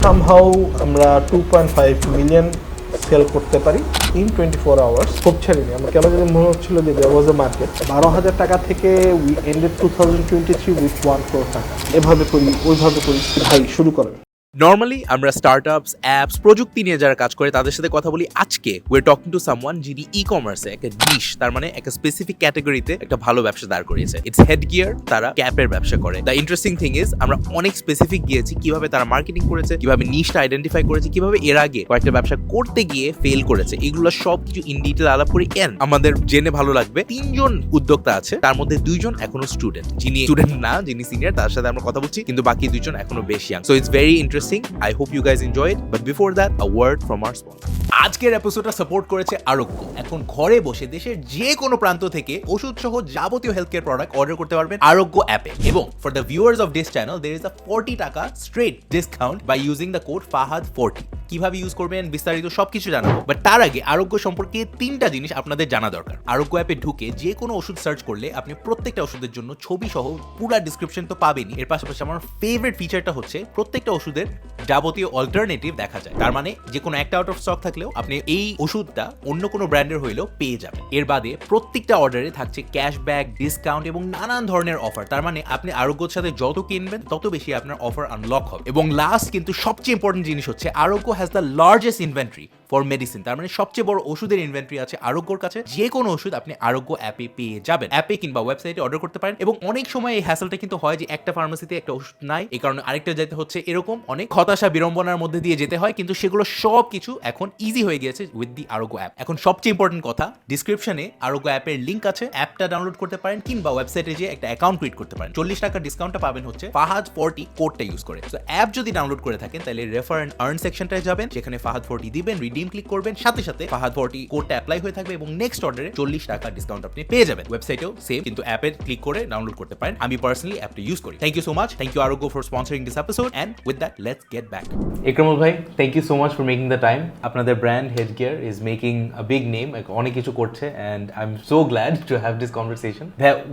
Somehow আমরা 2.5 million sell করতে পারি ইন 24 আওয়ার্স। খুব ছাড়িনি আমরা, কেন যদি মনে হচ্ছিল যে দেয়ার ওয়াজ এ মার্কেট। 12,000 টাকা থেকে উই এন্ডেড 2023 উইথ 1 crore টাকা। এভাবে করি ওইভাবে করি। ভাই শুরু করেন। নর্মালি আমরা স্টার্টআপস, অ্যাপস, প্রযুক্তি নিয়ে যারা কাজ করে তাদের সাথে কথা বলি। আজকে we are talking to someone যিনি ই কমার্সে একটা নিশ, তার মানে একটা স্পেসিফিক ক্যাটাগরিতে একটা ভালো ব্যবসা দাঁড় করিয়েছে। It's head gear. তারা ক্যাপের ব্যবসা করে। দ্য ইন্টারেস্টিং থিং ইজ আমরা অনেক স্পেসিফিক গিয়েছি কিভাবে তারা মার্কেটিং করেছে, কিভাবে নিশটা আইডেন্টিফাই করেছে, কিভাবে এর আগে কয়েকটা ব্যবসা করতে গিয়ে ফেল করেছে। এগুলো সব কিছু ইন ডিটেল আলাপ করি। এন্ড আমাদের জেনে ভালো লাগবে 3 জন উদ্যোক্তা আছে, তার মধ্যে 2 জন এখনো স্টুডেন্ট, যিনি স্টুডেন্ট না, যিনি সিনিয়র, তার সাথে আমরা কথা বলছি, কিন্তু বাকি 2 জন এখনো বেশ young. So it's very interesting. I hope you guys enjoy it, but before that a word from our sponsor. আজকের এপিসোডটা সাপোর্ট করেছে আরোগ্য। এখন ঘরে বসে দেশের যে কোনো প্রান্ত থেকে ওষুধ সহ যাবতীয় হেলথ কেয়ার প্রোডাক্ট অর্ডার করতে পারবেন আরোগ্য অ্যাপে। এবং for the viewers of this channel there is a 40 টাকা straight discount by using the code FAHAD40। কিভাবে ইউজ করবেন বিস্তারিত সবকিছু জানাবো, বাট তার আগে আরোগ্য সম্পর্কে 3টা জিনিস আপনাদের জানা দরকার। আরোগ্য অ্যাপে ঢুকে যে কোনো ওষুধ সার্চ করলে আপনি প্রত্যেকটা ওষুধের জন্য ছবি সহ পুরো ডেসক্রিপশন তো পাবেনই। এর পাশাপাশি আমার ফেভারিট ফিচারটা হচ্ছে প্রত্যেকটা ওষুধের যাবতীয় অল্টারনেটিভ দেখা যায়। তার মানে যে কোনো একটা আউট অফ স্টক থাকলেও আপনি এই ওষুধটা অন্য কোনো ব্র্যান্ডের হইলেও পেয়ে যাবেন। এর বাদে প্রত্যেকটা অর্ডারে থাকছে ক্যাশব্যাক, ডিসকাউন্ট এবং নানান ধরনের অফার। তার মানে আপনি আরোগ্যর সাথে যত কিনবেন তত বেশি আপনার অফার আনলক হবে। এবং লাস্ট কিন্তু সবচেয়ে ইম্পর্টেন্ট জিনিস হচ্ছে আরোগ্য has the largest inventory for medicine. তার মানে সবচেয়ে বড় ওষুধের ইনভেন্টরি আছে আরোগ্যর কাছে। যে কোনো ওষুধ আপনি আরোগ্য অ্যাপে পেয়ে যাবেন। অ্যাপে কিংবা ওয়েবসাইটে অর্ডার করতে পারেন। এবং অনেক সময় এই হ্যাসেলটা কিন্তু হয় যে একটা ফার্মেসিতে একটা ওষুধ নাই, এই কারণে আরেকটা যেতে হচ্ছে, এরকম অনেক হতাশা বিড়ম্বনার মধ্যে দিয়ে যেতে হয়। কিন্তু সেগুলো সব কিছু এখন ইজি হয়ে গিয়েছে উইথ দি আরোগ্য অ্যাপ। এখন সবচেয়ে ইম্পর্টেন্ট কথা, ডিসক্রিপশনে আরোগ্য অ্যাপের লিঙ্ক আছে, অ্যাপটা ডাউনলোড করতে পারেন কিংবা ওয়েবসাইটে গিয়ে একটা অ্যাকাউন্ট ক্রিয়েট করতে পারেন। 40 টাকা ডিসকাউন্টটা পাবেন হচ্ছে FAHAD40 কোডটা ইউজ করে। তো অ্যাপ যদি ডাউনলোড করে থাকেন তাহলে রেফার এন্ড আর্ন সেকশনটায় যাবেন, সেখানে FAHAD40 দিবেন, রিডিম ক্লিক করবেন, সাথে সাথে FAHAD40 কোডটা অ্যাপ্লাই হয়ে থাকবে এবং নেক্সট অর্ডারে 40 টাকা ডিসকাউন্ট আপনি পেয়ে যাবেন। ওয়েবসাইটেও সেম, কিন্তু অ্যাপে ক্লিক করে ডাউনলোড করতে পারেন। আমি পার্সোনালি অ্যাপটা ইউজ করি। Thank you so much. Thank you Arogya for sponsoring this episode, and with that let's get back. Ikramul bhai, thank you so much for making the time. আপনাদের brand Head Gear is making a big name, অনেক কিছু করছে, and I'm so glad to have this conversation.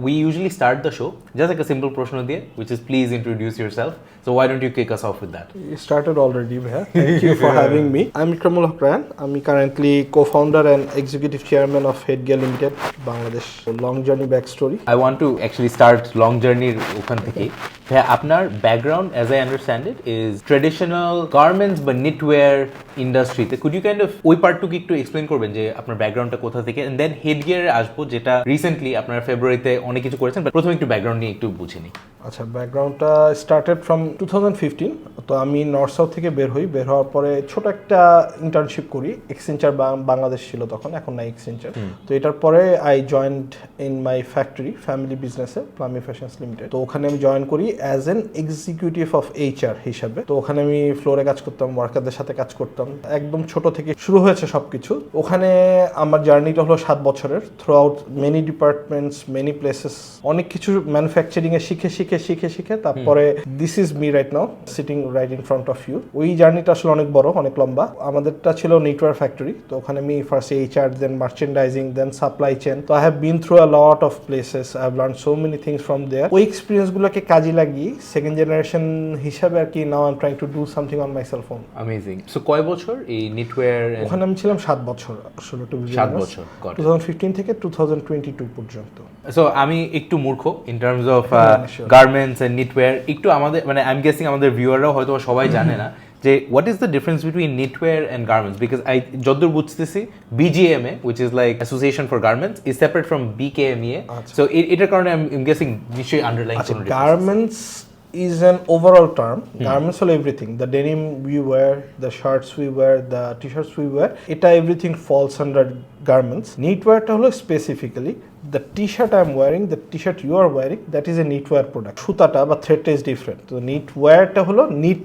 We usually start the show just like a simple প্রশ্ন দিয়ে, which is please introduce yourself. So why don't you kick us off with that? You started already, bhai. Thank you for having me. I'm Ikramul Hoque Rayan. I'm currently co-founder and executive chairman of Head Gear Limited, Bangladesh. Long journey backstory. I want to actually start long journey ওখান থেকেই। ভাই আপনার background as I understand it is traditional garments বা knitwear ইন্ডাস্ট্রিতে। could you kind of ওই পার্টটুকু একটু explain করবেন যে আপনার ব্যাকগ্রাউন্ডটা কোথা থেকে, and then হেড গিয়ারে আসবো যেটা রিসেন্টলি আপনার ফেব্রুয়ারিতে অনেক কিছু করেছেন, বাট প্রথমে একটু ব্যাকগ্রাউন্ড নিয়ে একটু বুঝে নিই। আচ্ছা, ব্যাকগ্রাউন্ডটা স্টার্টেড ফ্রম 2015। তো আমি নর্থ সাউথ থেকে বের হওয়ার পরে ছোট একটা ইন্টার্নশিপ করি। এক্সচেঞ্জার বাংলাদেশ ছিল তখন, এখন নাই এক্সচেঞ্জার। তো এটার পরে I joined in my factory, family বিজনেসে, প্লামি ফ্যাশনস লিমিটেড। তো ওখানে আমি জয়েন করি as an executive of HR হিসাবে। তো ওখানে আমি ফ্লোরে কাজ করতাম, ওয়ার্কারদের সাথে কাজ করতাম। একদম ছোট থেকে শুরু হয়েছে সবকিছু। ওখানে আমার জার্নিটা হলো 7 বছরের। Throughout many departments, many places, অনেক কিছু ম্যানুফ্যাকচারিং এ শিখে তারপরে this is me right now sitting right in front of you. ওই জার্নিটা আসলে অনেক বড়, অনেক লম্বা। আমাদেরটা ছিল নেটওয়ার ফ্যাক্টরি। তো ওখানে আমি first HR, then merchandising, then supply chain. তো I have been through a lot of places. I have learn so many things from there. ওই এক্সপিরিয়েন্স গুলোকে কাজে লাগিয়ে সেকেন্ড জেনারেশন হিসাবে আর কি now I am trying to do something on my self own. Amazing. So কয় বছর এই knitwear? ওখানে আমি ছিলাম 7 বছর আসলে, 7 বছর 2015 থেকে 2022 পর্যন্ত। সো আমি একটু মূর্খ in terms of garments and knitwear। একটু আমাদের মানে আই এম গেসিং আমাদের ভিউয়াররাও হয়তো সবাই জানে না যে what is the difference between knitwear and garments, because I যতদূর বুঝতেছি BGMA, which is like Association for Garments, is separate from BKMA. So এটার কারণে আই এম গেসিং নিশ্চয়ই আন্ডারলাইন কোনো difference. Garments is an overall term. Garments are everything. The denim we wear, the shirts we wear, the t-shirts we wear, এটা everything falls under garments. Knitwear টা হলো specifically the t-shirt I am wearing, the t-shirt you are wearing, that is a knitwear product. সুতাটা বা থ্রেডটা is different. তো knitwear টা হলো knit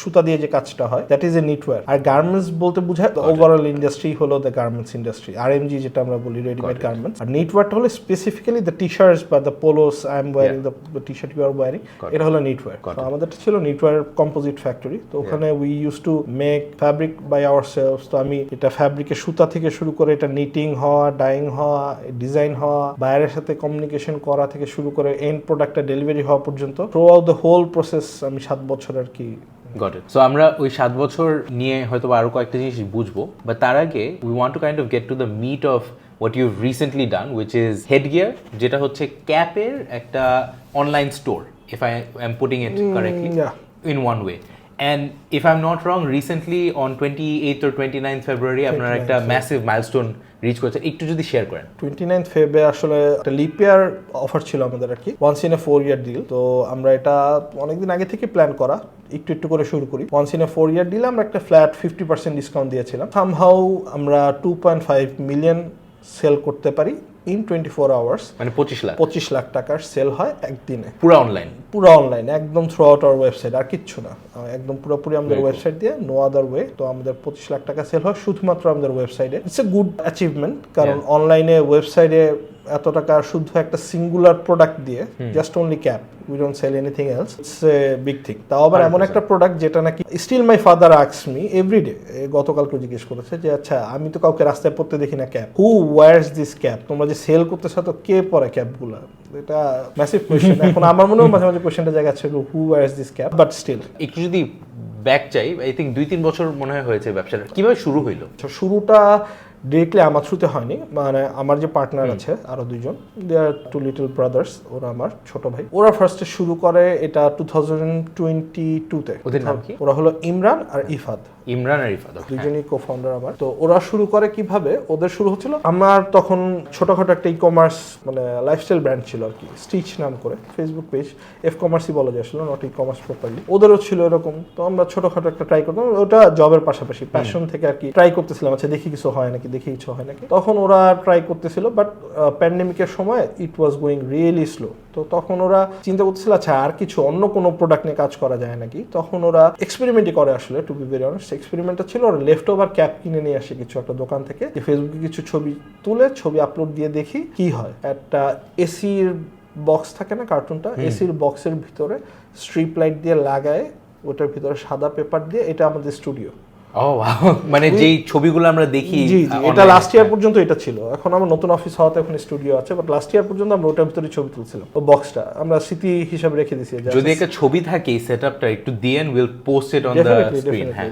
সুতা দিয়ে যে কাজটা হয়, দ্যাট ইজ এ knitwear। আর গার্মেন্টস বলতে বোঝায় ওভারঅল ইন্ডাস্ট্রি হলো দ্য গার্মেন্টস ইন্ডাস্ট্রি, RMG যেটা আমরা বলি, রেডিমেড গার্মেন্টস। আর knitwearটা হলো স্পেসিফিক্যালি দ্য টি-শার্টস বা the polos I am wearing, the T-shirt you are wearing, এটা হলো knitwear। তো আমাদেরটা ছিল knitwear কম্পোজিট ফ্যাক্টরি। তো ওখানে we use to make fabric by ourselves. তো আমি এটা ফ্যাব্রিকের সুতা থেকে শুরু করে এটা নিটিং হওয়া, ডাইং হওয়া, ডিজাইন হওয়া, বায়ারের সাথে কমিউনিকেশন করা থেকে শুরু করে এন্ড প্রোডাক্টটা ডেলিভারি হওয়া পর্যন্ত throughout the whole process আমি 7 বছর আর কি গট ইট। সো আমরা ওই 7 বছর নিয়ে হয়তো আরো কয়েকটা জিনিস বুঝবো, বাট তার আগে we want to kind of get to the meat of what you've recently done, which is Head Gear, যেটা হচ্ছে ক্যাপের একটা online store, if I am putting it correctly, in one way. And if I'm not wrong, recently on 28th or 29th February আপনারা একটা massive milestone rich করেছেন, একটু যদি share করেন। 29th ফেব্রুয়ারি আসলে একটা লিপ ইয়ার অফার ছিল আমাদের আর কি, once in a 4-year deal. তো আমরা এটা অনেকদিন আগে থেকে প্ল্যান করা, একটু করে শুরু করি। Once in a 4-year delay আমরা একটা ফ্ল্যাট 50% ডিসকাউন্ট দিয়েছিলাম। সামহাউ আমরা 2.5 মিলিয়ন সেল করতে পারি ইন 24 আওয়ার্স, মানে 25 লাখ টাকার সেল হয় একদিনে, পুরো অনলাইন একদম থ্রু আউট আওয়ার ওয়েবসাইট, আর কিচ্ছু না, একদম পুরোপুরি আমাদের ওয়েবসাইট দিয়ে, নো আদার ওয়ে। তো আমাদের 25 লাখ টাকা সেল হয় শুধুমাত্র আমাদের ওয়েবসাইটে। ইটস এ গুড অ্যাচিভমেন্ট, কারণ অনলাইনে ওয়েবসাইটে এত টাকা শুধু একটা সিঙ্গুলার প্রোডাক্ট দিয়ে, just only cap, we don't sell anything else, it's a big thing. তাও আবার এমন একটা প্রোডাক্ট যেটা নাকি still my father asks me everyday, গতকালকে জিজ্ঞেস করেছে যে আচ্ছা আমি তো কাউকে রাস্তায় পড়তে দেখি না cap, who wears this cap, তোমরা যে সেল করতেছ তো কে পরে ক্যাপগুলো, এটা ম্যাসিভ কোয়েশ্চেন। এখন আমার মনেও মাঝে মাঝে কোয়েশ্চেনটা জায়গা ছিল who wears this cap, but still. একটু যদি ব্যাক চাই, আই থিঙ্ক 2-3 বছর মনে হয় হয়েছে ব্যবসাটা, কিভাবে শুরু হইলো? শুরুটা ডিরেক্টলি আমার থ্রুতে হয়নি, মানে আমার যে পার্টনার আছে আরো দুইজন, দে আর 2 লিটল ব্রাদার্স, ওরা আমার ছোট ভাই। ওরা ফার্স্টে শুরু করে এটা 2022-তে। ওদের নাম কি? ওরা হলো ইমরান আর ইফাদ, দুইজনই কো-ফাউন্ডার আমার। তো ওরা শুরু করে কিভাবে, ওদের শুরু হচ্ছিল, আমার তখন ছোটখাটো একটা ই-কমার্স মানে লাইফস্টাইল ব্র্যান্ড ছিল আর কি, স্টিচ নাম করে, ফেসবুক পেজ, এফ কমার্সই বলা যায় আসলে, নট ই-কমার্স প্রপারলি। ওদেরও ছিল এরকম। তো আমরা ছোটখাটো একটা ট্রাই করতাম, ওটা জবের পাশাপাশি প্যাশন থেকে আর কি ট্রাই করতেছিলাম, আচ্ছা দেখি কিছু হয় নাকি। তখন ওরা ট্রাই করতেছিল, বাট প্যান্ডেমিকের সময় ইট ওয়াজ গোয়িং রিয়েলি স্লো। তো তখন ওরা চিন্তা করতেছিল আচ্ছা আর কিছু অন্য কোনো প্রোডাক্ট নিয়ে কাজ করা যায় নাকি। তখন ওরা এক্সপেরিমেন্টই করে আসলে, টু বি ভেরি অনেস্ট। এক্সপেরিমেন্টটা ছিল ওরা লেফট ওভার ক্যাপ কিনে নিয়ে আসে কিছু একটা দোকান থেকে, ফেসবুকে কিছু ছবি তুলে ছবি আপলোড দিয়ে দেখি কি হয়। একটা এসির বক্স থাকে না কার্টুনটা, এসির বক্সের ভিতরে স্ট্রিপ লাইট দিয়ে লাগায়, ওটার ভিতরে সাদা পেপার দিয়ে, এটা আমাদের স্টুডিও। মানে যেই ছবিগুলো আমরা দেখি, এটা লাস্ট ইয়ার পর্যন্ত এটা ছিল। এখন আমার নতুন অফিস হওয়াতে এখন স্টুডিও আছে, বাট লাস্ট ইয়ার পর্যন্ত আমরা ওটার ভিতরে ছবি তুলছিলাম। ও বক্সটা আমরা স্মৃতি হিসাবে রেখে দিয়েছি। যদি একটা ছবি থাকে সেটআপটা একটু দেন, will post it on the screen. হ্যাঁ,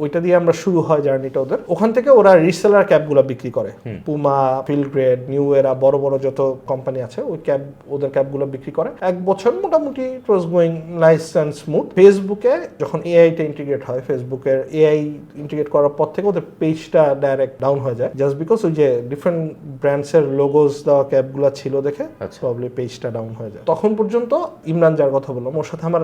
ওইটা দিয়ে আমরা শুরু হয় জার্নিটা ওদের। ওখান থেকে ওরা রিসেলার ক্যাপগুলো বিক্রি করে, পুমা, ফিল্ড গ্রেড, নিউ এরা, বড় বড় যত কোম্পানি আছে ওই ক্যাপ, ওদের ক্যাপগুলো বিক্রি করে। এক বছর মোটামুটি it was going nice and smooth. ফেসবুকে যখন এআইটা ইন্টিগ্রেট হয়, ফেসবুকের এআই ইন্টিগ্রেট করার পর থেকে ওদের পেজটা ডাইরেক্ট ডাউন হয়ে যায়, জাস্ট বিকজ ওই যে ডিফারেন্ট ব্র্যান্ডসের লোগোস দেওয়া ক্যাপগুলো ছিল দেখে প্রবলি পেজটা ডাউন হয়ে যায়। তখন পর্যন্ত ইমরান যার কথা বললাম, ওর সাথে আমার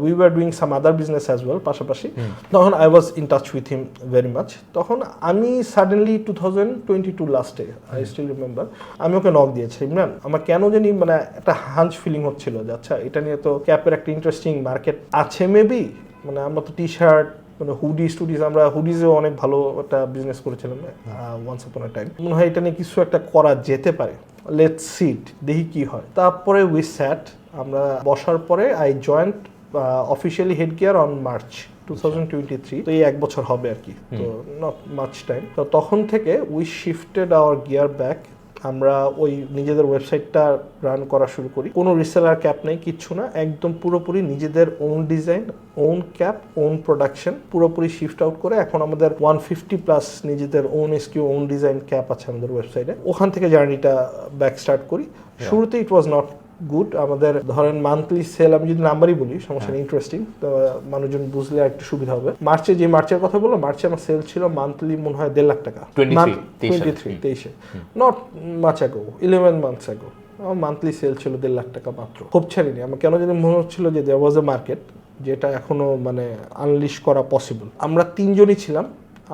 we were doing some other business as well পাশাপাশি। তখন I was in touch with him very much. তখন আমি সাডেনলি 2022 লাস্টে, আই স্টিল রিমেম্বার, আমি ওকে নক দিয়েছি, ইমরান আমার কেন জানি মানে একটা হাঞ্চ ফিলিং হচ্ছিল যে আচ্ছা এটা নিয়ে তো ক্যাপের একটা ইন্টারেস্টিং মার্কেট আছে মেবি, মানে আমরা তো টি শার্ট মানে হুডিজ, আমরা হুডিজেও অনেক ভালো একটা বিজনেস করেছিলাম ওয়ান্স আপন আ টাইম। মনে হয় এটা নিয়ে কিছু একটা করা যেতে পারে, লেটস সিট, দেখি কি হয়। তারপরে উই স্যাট, আমরা বসার পরে I joint officially head gear on March 2023। তো এই 1 বছর হবে আর কি, তো নট মাচ টাইম। তো তখন থেকে we shifted our gear back, আমরা ওই নিজেদের ওয়েবসাইটটা রান করা শুরু করি। কোনো রিসেলার ক্যাপ নেই, কিচ্ছু না, একদম পুরোপুরি নিজেদের own design, own cap, own production, পুরোপুরি শিফট আউট করে এখন আমাদের 150+ নিজেদের own SKU, own design cap আছে আমাদের ওয়েবসাইটে। ওখান থেকে জার্নিটা ব্যাক স্টার্ট করি। শুরুতে ইট ওয়াজ নট গুড। আমাদের ধরেন মান্থলি সেল, আমি যদি নাম্বারই বলি সমস্যা নেই, ইন্টারেস্টিং, তো মানুষজন বুঝলে একটু সুবিধা হবে। মার্চের কথা বললাম, মার্চে আমার সেল ছিল মান্থলি মনে হয় 1.5 লাখ টাকা, 23 not much ago, 11 months ago আমার মান্থলি সেল ছিল 1.5 লাখ টাকা মাত্র। খুব ছাড়িনি, আমার কেন জানি মনে হচ্ছিল যে দেয়ার ওয়াজ এ মার্কেট যেটা এখনো মানে আনলিশ করা পসিবল। আমরা 3 জনই ছিলাম,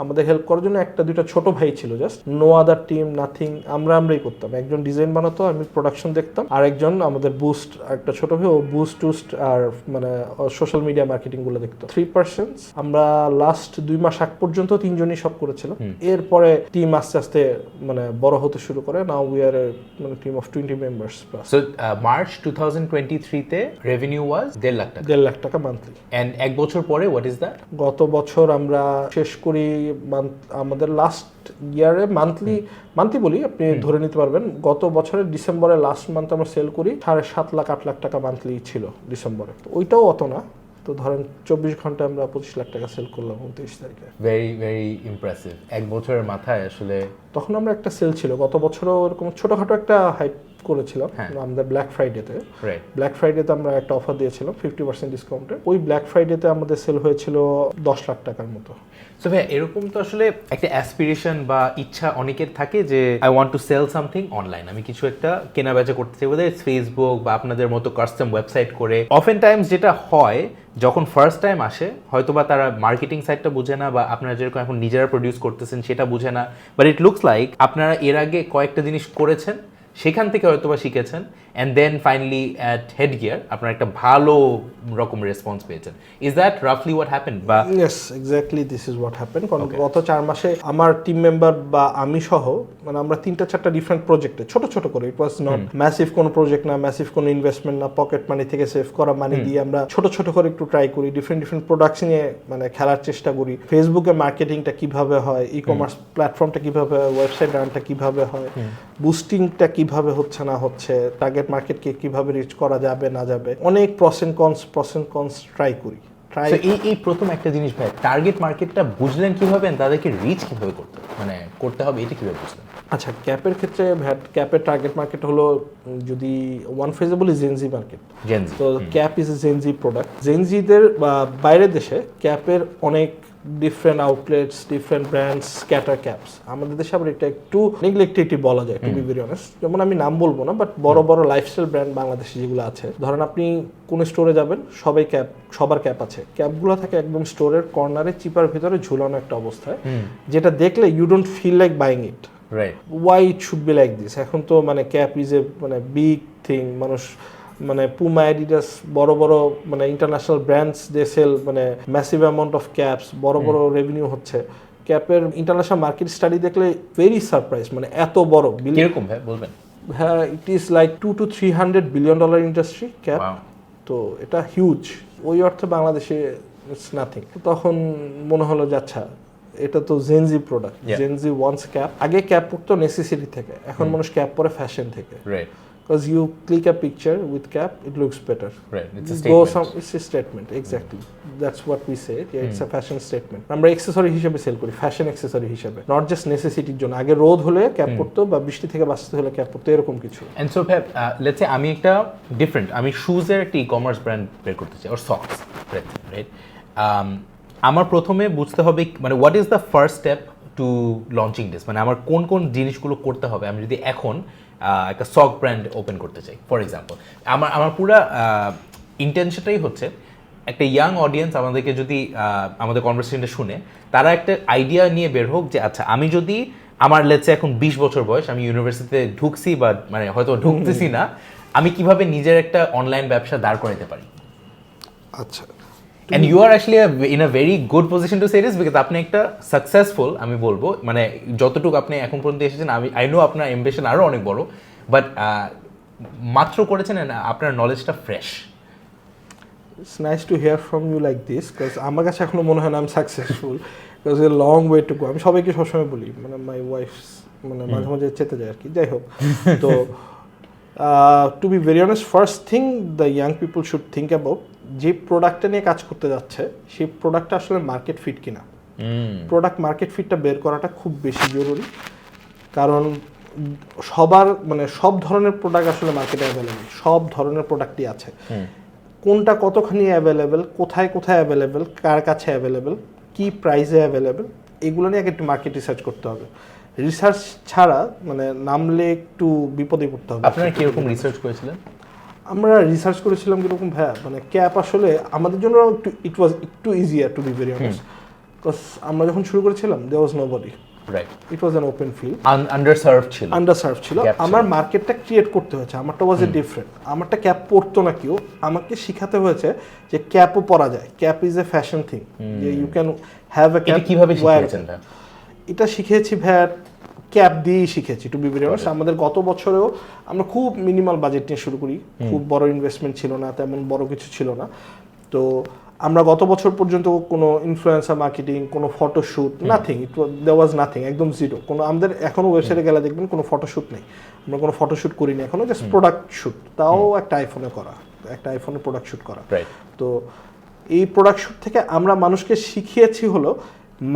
আমাদের হেল্প করার জন্য 1-2টা ছোট ভাই ছিল, just no other team, nothing, আমরাই করতাম। একজন ডিজাইন বানাতো, আমি প্রোডাকশন দেখতাম, আর একজন আমাদের বুস্ট, একটা ছোট ভাই, ও বুস্ট আর মানে সোশ্যাল মিডিয়া মার্কেটিং গুলো দেখতো। 3 পার্সনস আমরা লাস্ট 2 মাস আগ পর্যন্ত 3 জনই সব করেছিল। এরপরে টিম আস্তে আস্তে মানে বড় হতে শুরু করে। নাও উই আর মানে team of 20 members plus. So March 2023 তে রেভিনিউ ওয়াজ 1.5 লাখ টাকা, 1.5 লাখ টাকা মান্থলি। এন্ড 1 বছর পরে হোয়াট ইজ দ্যাট? গত বছর আমরা শেষ করি, আমাদের লাস্ট ইয়ারে মান্থলি বলি, আপনি ধরে নিতে পারবেন গত বছরের ডিসেম্বরে লাস্ট মান্থ আমরা সেল করি 7.5 লাখ 8 লাখ টাকা মান্থলি ছিল ডিসেম্বরে। তো ওইটাও অত না, তো ধরেন 24 ঘন্টা আমরা 25 লাখ টাকা সেল করলাম 29 তারিখে। Very very impressive. এক বছরের মাথায় আসলে তখন আমরা একটা সেল ছিল, গত বছরও এরকম ছোটখাটো একটা হাইপ করেছিলাম আমাদের ব্ল্যাক ফ্রাইডেতে। ব্ল্যাক ফ্রাইডেতে আমরা একটা অফার দিয়েছিলাম 50% ডিসকাউন্টে। ওই ব্ল্যাক ফ্রাইডেতে আমাদের সেল হয়েছিল 10 লাখ টাকার মতো। সো ভাই এরকম তো আসলে একটা অ্যাসপিরেশন বা ইচ্ছা অনেকের থাকে যে I want to sell something online, আমি কিছু একটা কেনা বেচা করতে চাই, ওদের ফেসবুক বা আপনাদের মতো কাস্টম ওয়েবসাইট করে। অফেন টাইমস যেটা হয় যখন ফার্স্ট টাইম আসে হয়তো বা তারা মার্কেটিং সাইডটা বুঝে না, বা আপনারা যেরকম এখন নিজেরা প্রডিউস করতেছেন সেটা বুঝে না, বাট ইট লুকস লাইক আপনারা এর আগে কয়েকটা জিনিস করেছেন, সেখান থেকে হয়তো বা শিখেছেন, and then finally at head gear আপনারা একটা ভালো রকম রেসপন্স পেয়েছেন। ইজ দ্যাট রাফলি হোয়াট হ্যাপেন? বা yes, exactly this is what happen. কারণ গত 4 মাসে আমার টিম মেম্বার বা আমি সহ মানে আমরা 3-4টা ডিফারেন্ট প্রজেক্টে ছোট ছোট করে, ইট ওয়াজ নট ম্যাসিভ কোনো প্রজেক্ট না, ম্যাসিভ কোনো ইনভেস্টমেন্ট না, পকেট মানি থেকে সেভ করা মানি দিয়ে আমরা ছোট ছোট করে একটু ট্রাই করি, ডিফারেন্ট প্রোডাক্টস নিয়ে মানে খেলার চেষ্টা করি। ফেসবুকে মার্কেটিংটা কিভাবে হয়, ই কমার্স প্ল্যাটফর্মটা কিভাবে হয়, ওয়েবসাইট রানটা কিভাবে হয়, বুস্টিংটা কিভাবে হচ্ছে না হচ্ছে, টার্গেট মার্কেটকে কিভাবে রিচ করা যাবে না যাবে, অনেক প্রস এন্ড কনস ট্রাই করি। এই প্রথম একটা জিনিস ভাই, টার্গেট মার্কেটটা বুঝলেন কিভাবে, তাদেরকে রিচ কিভাবে করতে হবে এটা কিভাবে বুঝলেন? আচ্ছা, ক্যাপের ক্ষেত্রে ক্যাপের টার্গেট মার্কেট হলো যদি one feasible is Gen Z market. তো cap is a Gen Z product. জেনজিদের বাইরের দেশে ক্যাপের অনেক different outlets, different brands, scatter caps. আমাদের দেশে আবার এটা একটু নেগলেক্টেড বলা যায়, টু বি ভেরি অনেস্ট। যেমন আমি নাম বলবো না, বাট বড় বড় লাইফস্টাইল ব্র্যান্ড বাংলাদেশে যেগুলো আছে, ধরেন আপনি কোন স্টোরে যাবেন সবার ক্যাপ আছে, ক্যাপগুলো থাকে একদম স্টোরের কর্নারে চিপার ভিতরে ঝুলানো একটা অবস্থায়, যেটা দেখলে you don't feel like buying it. Why it should be like this? এখন তো মানে ক্যাপ ইজ এ মানে বিগ থিং। মানুষ মানে পুমা, অ্যাডিডাস, বড় বড় মানে ইন্টারন্যাশনাল ব্র্যান্ডস দে সেল মানে ম্যাসিভ অ্যামাউন্ট অফ ক্যাপস, বড় বড় রেভিনিউ হচ্ছে। ক্যাপের ইন্টারন্যাশনাল মার্কেট স্টাডি দেখলে ভেরি সারপ্রাইজ, মানে এত বড়। কিরকম ভাই বলবেন? হ্যাঁ, it is like $200 to $300 billion industry cap. তো এটা হিউজ। ওই অর্থে বাংলাদেশে ইটস নাথিং। তখন মনে হলো যে আচ্ছা, এটা তো Gen Z product, Gen Z ones cap. আগে ক্যাপ পরতো নেসেসিটি থেকে, এখন মানুষ ক্যাপ পরে ফ্যাশন থেকে। Because you click a picture with cap, it looks better. It's a statement. It's a statement, exactly. That's what we say. Yeah, it's a fashion statement. আমরা accessory হিসেবে sell করি, fashion accessory হিসেবে, not just নেসেসিটির জন্য। আগে রোদ হলে cap পরতো বা বৃষ্টি থেকে বাঁচতে হলে ক্যাপ পরতো, এরকম কিছু। And so let's say আমি একটা ডিফারেন্ট, আমি শুজের একটা ই-কমার্স ব্র্যান্ড বের করতে চাই, or socks, right? আমার প্রথমে বুঝতে হবে মানে what is the first step to launching this, মানে আমার কোন কোন জিনিসগুলো করতে হবে আমি যদি এখন একটা সক ব্র্যান্ড ওপেন করতে চাই। ফর এক্সাম্পল আমার পুরো ইন্টেনশনটাই হচ্ছে একটা ইয়াং অডিয়েন্স আমাদেরকে যদি আমাদের কনভারসেশনটা শুনে তারা একটা আইডিয়া নিয়ে বের হোক যে আচ্ছা, আমি যদি আমার লেটসে এখন 20 বছর বয়স, আমি ইউনিভার্সিটিতে ঢুকছি বা মানে হয়তো ঢুকতেছি না, আমি কিভাবে নিজের একটা অনলাইন ব্যবসা দাঁড় করাতে পারি। আচ্ছা, and you are actually in a very good position to say this because আপনি একটা সাকসেসফুল, আমি বলবো মানে যতটুকু আপনি এখন পর্যন্ত এসেছেন, আই নো আপনার অ্যাম্বিশন আরও অনেক বড়, বাট মাত্র করেছেন আপনার নলেজটা fresh. It's nice to hear from you like this, because আমার কাছে এখনো মনে হয় না আমি successful, because a long way to go. আমি সবাইকে সবসময় বলি, মানে মাই ওয়াইফ মানে মাঝে মাঝে চেতে যায় আর কি, যাই হোক। তো to be very honest, first thing the young people should think about, যে প্রোডাক্টটা নিয়ে কাজ করতে যাচ্ছে সেই প্রোডাক্টটা আসলে মার্কেট ফিট কিনা। প্রোডাক্ট মার্কেট ফিটটা বের করাটা খুব বেশি জরুরি, কারণ সবার মানে সব ধরনের প্রোডাক্ট আসলে মার্কেটে অ্যাভেলেবেল, সব ধরনের প্রোডাক্টই আছে। কোনটা কতখানি অ্যাভেলেবেল, কোথায় কোথায় অ্যাভেলেবেল, কার কাছে অ্যাভেলেবেল, কি প্রাইসে অ্যাভেলেবেল, এগুলো নিয়ে একটু মার্কেট রিসার্চ করতে হবে। রিসার্চ ছাড়া মানে নামলে একটু বিপদে পড়তে হবে। আপনারা কিরকম রিসার্চ করেছিলেন? আমরা রিসার্চ করেছিলাম কিরকম ভাইয়া, মানে ক্যাপ আসলে আমাদের জন্য ইট ওয়াজ একটু easier to be very honest, because আমরা যখন শুরু করেছিলাম there was nobody, right? It was an open field, underserve ছিল। আমার মার্কেটটা ক্রিয়েট করতে হয়েছে, আমারটা ওয়াজ এ ডিফারেন্ট। আমারটা ক্যাপ পরতো না কেউ, আমাকে শিখাতে হয়েছে যে ক্যাপও পরা যায়, cap is a fashion thing, যে you can have a cap. কিভাবে শিখেছেন? এটা শিখেছি ভাইয়া ক্যাপ দিয়েই শিখেছি, টু বি ভেরি অনেস্ট। আমাদের গত বছরেও আমরা খুব মিনিমাল বাজেট নিয়ে শুরু করি, খুব বড় ইনভেস্টমেন্ট ছিল না, তেমন বড় কিছু ছিল না। তো আমরা গত বছর পর্যন্ত কোনো ইনফ্লুয়েন্সার মার্কেটিং, কোনো photoshoot, nothing, there was nothing, একদম জিরো। কোনো আমাদের এখনও ওয়েবসাইটে গেলে দেখবেন কোনো ফটোশ্যুট নেই, আমরা কোনো ফটোশ্যুট করিনি এখনও, জাস্ট প্রোডাক্ট শ্যুট, তাও একটা আইফোনে করা, একটা আইফোনে প্রোডাক্ট শ্যুট করা। তো এই প্রোডাক্ট শ্যুট থেকে আমরা মানুষকে শিখিয়েছি হলো,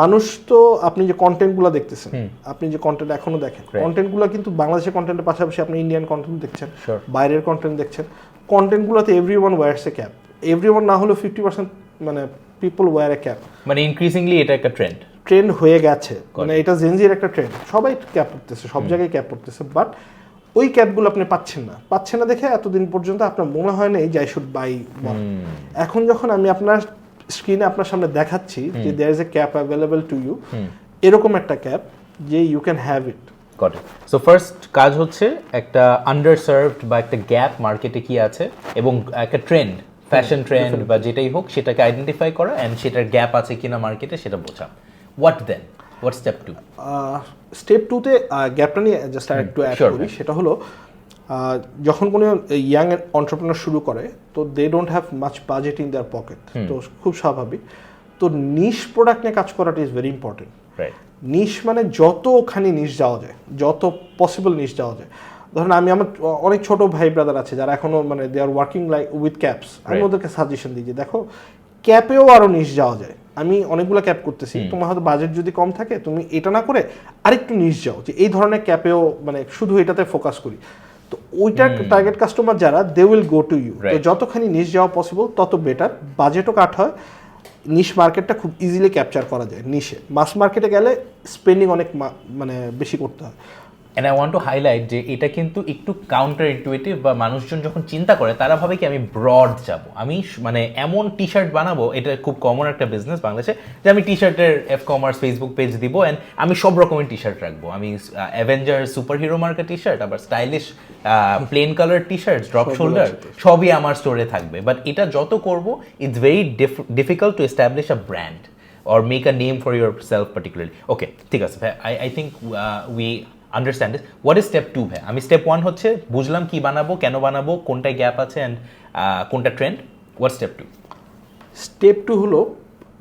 মানুষ তো আপনি যে কন্টেন্টগুলো দেখতেছেন, আপনি যে কন্টেন্ট এখনো দেখেন, কন্টেন্টগুলো কিন্তু বাংলাদেশের কন্টেন্টের পাশাপাশি আপনি ইন্ডিয়ান কন্টেন্ট দেখছেন, বাইরের কন্টেন্ট দেখছেন। কন্টেন্টগুলোতে everyone wires A cap, everyone না হলেও 50% মানে পিপল ওয়্যার এ ক্যাপ। মানে ইনক্রিজিংলি এটা একটা ট্রেন্ড হয়ে গেছে, মানে এটা জেনজির একটা ট্রেন্ড, সবাই ক্যাপ পড়তেছে, সব জায়গায় ক্যাপ পড়তেছে, বাট ওই ক্যাপগুলো আপনি পাচ্ছেন না দেখে এতদিন পর্যন্ত আপনার মনে হয় না যে আই শুড বাই ওয়ান। এখন যখন আমি আপনার স্ক্রিনে আপনার সামনে দেখাচ্ছি যে there is a cap available to you, এরকম একটা ক্যাপ যে you can have it. Got it. So first কাজ হচ্ছে একটা আন্ডারসার্ভড বা একটা গ্যাপ মার্কেটে কি আছে এবং একটা ট্রেন্ড, ফ্যাশন ট্রেন্ড বা যেটাই হোক সেটাকে আইডেন্টিফাই করা অ্যান্ড সেটার গ্যাপ আছে কিনা মার্কেটে সেটা বোঝা। What then, what step 2? Step 2-তে গ্যাপটা নিয়ে জাস্ট আরেকটু অ্যাড করি, সেটা হলো যখন কোনো ইয়াং এন্টারপ্রেনার শুরু করে তো they don't have much budget in their pocket, তো খুব স্বাভাবিক। তো নিশ প্রোডাক্ট নিয়ে কাজ করাটা ইজ ভেরি ইম্পর্টেন্ট। নিশ মানে যতখানি নিশ যাওয়া যায়, যত পসিবল নিশ যাওয়া যায়। ধরুন আমি আমার অনেক ছোট ভাই ব্রাদার আছে যারা এখনো মানে they are working like with caps, আমি ওদেরকে সাজেশন দিই যে দেখো ক্যাপেও আরও নিশ যাওয়া যায়। আমি অনেকগুলো ক্যাপ করতেছি, তোমার হয়তো বাজেট যদি কম থাকে তুমি এটা না করে আরেকটু নিশ যাও, যে এই ধরনের ক্যাপেও মানে শুধু এটাতে ফোকাস করি। তো ওইটার টার্গেট কাস্টমার যারা, they will go to you. তো যতখানি নিশ যাওয়া পসিবল তত বেটার, বাজেটও কাট হয়, নিশ মার্কেটটা খুব ইজিলি ক্যাপচার করা যায়। নিশে মাস মার্কেটে গেলে স্পেন্ডিং অনেক মানে বেশি করতে হয়। And I want to highlight যে এটা কিন্তু একটু কাউন্টার ইনটুইটিভ, বা মানুষজন যখন চিন্তা করে তারা ভাবে কি আমি ব্রড যাব, আমি মানে এমন টি শার্ট বানাবো, এটা খুব কমন একটা বিজনেস বাংলাদেশে, যে আমি টি শার্টের এফ কমার্স ফেসবুক পেজ দিব অ্যান্ড আমি সব রকমের টি শার্ট রাখবো, আমি অ্যাভেঞ্জার সুপার হিরো মার্কা টি শার্ট, আবার stylish plain colour T shirt, drop shoulder, সবই আমার স্টোরে থাকবে। বাট এটা যত করব, it's very difficult to establish a brand or make a name for yourself particularly. Okay, ঠিক আছে ভাই, I think we understand this. What is step 2 ভাই? আমি step 1 হচ্ছে বুঝলাম কি বানাবো, কেন বানাবো, কোনটায় গ্যাপ আছে অ্যান্ড কোনটা ট্রেন্ড। What step 2? স্টেপ 2 হলো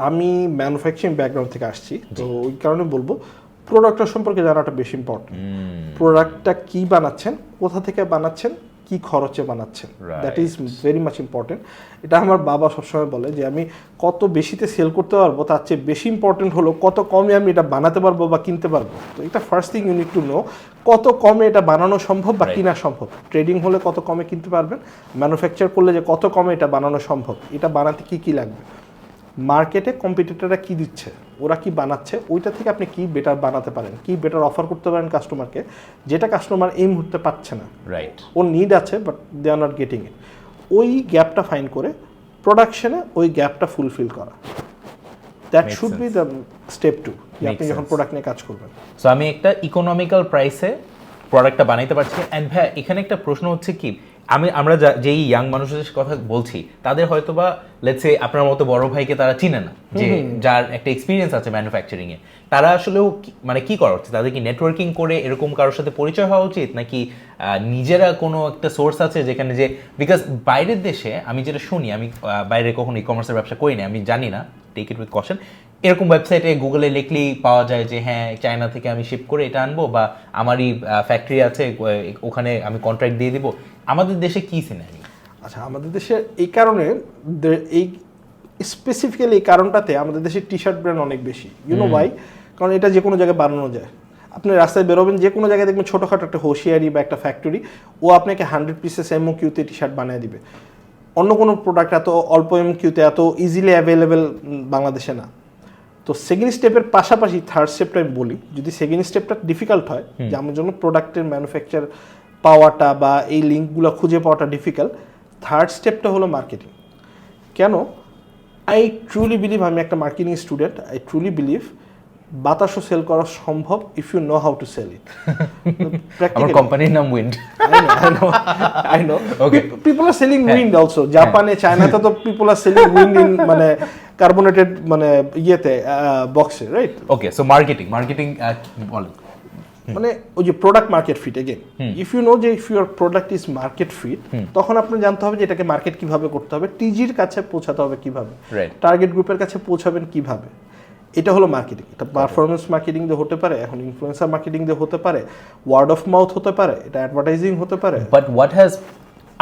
আমি ম্যানুফ্যাকচারিং ব্যাকগ্রাউন্ড থেকে আসছি, তো ওই কারণে বলবো প্রোডাক্টটা সম্পর্কে জানাটা বেশি ইম্পর্টেন্ট। প্রোডাক্টটা কি বানাচ্ছেন, কোথা থেকে বানাচ্ছেন, কি খরচে বানাচ্ছেন, that is very much important. এটা আমার বাবা সবসময় বলে যে আমি কত বেশিতে সেল করতে পারবো তার চেয়ে বেশি ইম্পর্টেন্ট হলো কত কমে আমি এটা বানাতে পারবো বা কিনতে পারবো। তো এটা first thing you need to know, কত কমে এটা বানানো সম্ভব বা কিনা সম্ভব। ট্রেডিং হলে কত কমে কিনতে পারবেন, ম্যানুফ্যাকচার করলে যে কত কমে এটা বানানো সম্ভব, এটা বানাতে কি কি লাগবে, মার্কেটে কম্পিটিটররা কি দিচ্ছে, ওরা কি বানাচ্ছে, ওইটা থেকে আপনি কি বেটার বানাতে পারেন, কি বেটার অফার করতে পারেন কাস্টমারকে, যেটা কাস্টমার এই মুহূর্তে পাচ্ছে না। রাইট, ওর নিড আছে but they are not getting it. ওই গ্যাপটা ফাইন্ড করে প্রোডাকশনে ওই গ্যাপটা ফুলফিল করা, that should be the step 2 আপনি যখন প্রোডাক্ট নিয়ে কাজ করবেন। সো আমি একটা ইকোনমিক্যাল প্রাইসে প্রোডাক্টটা বানাইতে পারছি। অ্যান্ড ভাই এখানে একটা প্রশ্ন হচ্ছে কি, আমরা যেই ইয়াং মানুষদের কথা বলছি তাদের হয়তো বা লেটস সে আপনার মতো বড় ভাইকে তারা চিনে না, যে যার একটা এক্সপিরিয়েন্স আছে ম্যানুফ্যাকচারিং এ, তারা আসলেও মানে কি করা উচিত, তাদের কি নেটওয়ার্কিং করে এরকম কারোর সাথে পরিচয় হওয়া উচিত, নাকি নিজেরা কোনো একটা সোর্স আছে যেখানে, যে বিকজ বাইরের দেশে আমি যেটা শুনি, আমি বাইরে কখনো ই কমার্সের ব্যবসা করি না, আমি জানি না, টেক ইট উইথ কশন, এরকম ওয়েবসাইটে গুগলে লিখলেই পাওয়া যায় যে হ্যাঁ চায়না থেকে আমি শিপ করে এটা আনবো, বা আমারই ফ্যাক্টরি আছে ওখানে আমি কন্ট্রাক্ট দিয়ে দিব। আমাদের দেশে কি সিনারি? আচ্ছা, আমাদের দেশে এই কারণে এই স্পেসিফিক্যালি এই কারণটাতে আমাদের দেশে টি শার্ট ব্র্যান্ড অনেক বেশি। You know why? কারণ এটা যে কোনো জায়গায় বানানো যায়। আপনি রাস্তায় বেরোবেন, যে কোনো জায়গায় দেখবেন ছোটোখাটো একটা হোশিয়ারি বা একটা ফ্যাক্টরি, ও আপনাকে 100 পিসেস MOQতে টি শার্ট বানিয়ে দিবে। অন্য কোনো প্রোডাক্ট এত অল্প MOQতে এত ইজিলি অ্যাভেলেবেল বাংলাদেশে না। তো সেকেন্ড স্টেপের পাশাপাশি থার্ড স্টেপটা আমি বলি, যদি সেকেন্ড স্টেপটা ডিফিকাল্ট হয়, যে আমার জন্য প্রোডাক্টের ম্যানুফ্যাকচার পাওয়াটা বা এই লিঙ্কগুলো খুঁজে পাওয়াটা ডিফিকাল্ট, থার্ড স্টেপটা হলো মার্কেটিং। কেন? আই ট্রুলি বিলিভ, আমি একটা marketing student, I truly believe বাতাসও সেল করা সম্ভব if you know how to sell it. আমার কোম্পানির নাম wind. I know. Okay. People are selling wind also. জাপানে, চায়নাতে তো people are selling wind in মানে কার্বোনেটেড মানে ইয়েতে বক্সে, রাইট? ওকে, সো মার্কেটিং বলেন। মানে ওই যে product market fit, again if you know যে if your product is market fit, তখন আপনি জানতে হবে যে এটাকে মার্কেট কিভাবে করতে হবে, টিজির কাছে পৌঁছাতে হবে কিভাবে, টার্গেট গ্রুপের কাছে পৌঁছাবেন কিভাবে। এটা হলো মার্কেটিং। এটা পারফরমেন্স মার্কেটিং দিয়ে হতে পারে, এখন ইনফ্লুয়েন্সার মার্কেটিং দিয়ে হতে পারে, ওয়ার্ড অফ মাউথ হতে পারে, এটা অ্যাডভার্টাইজিং হতে পারে। বাট হোয়াট হ্যাজ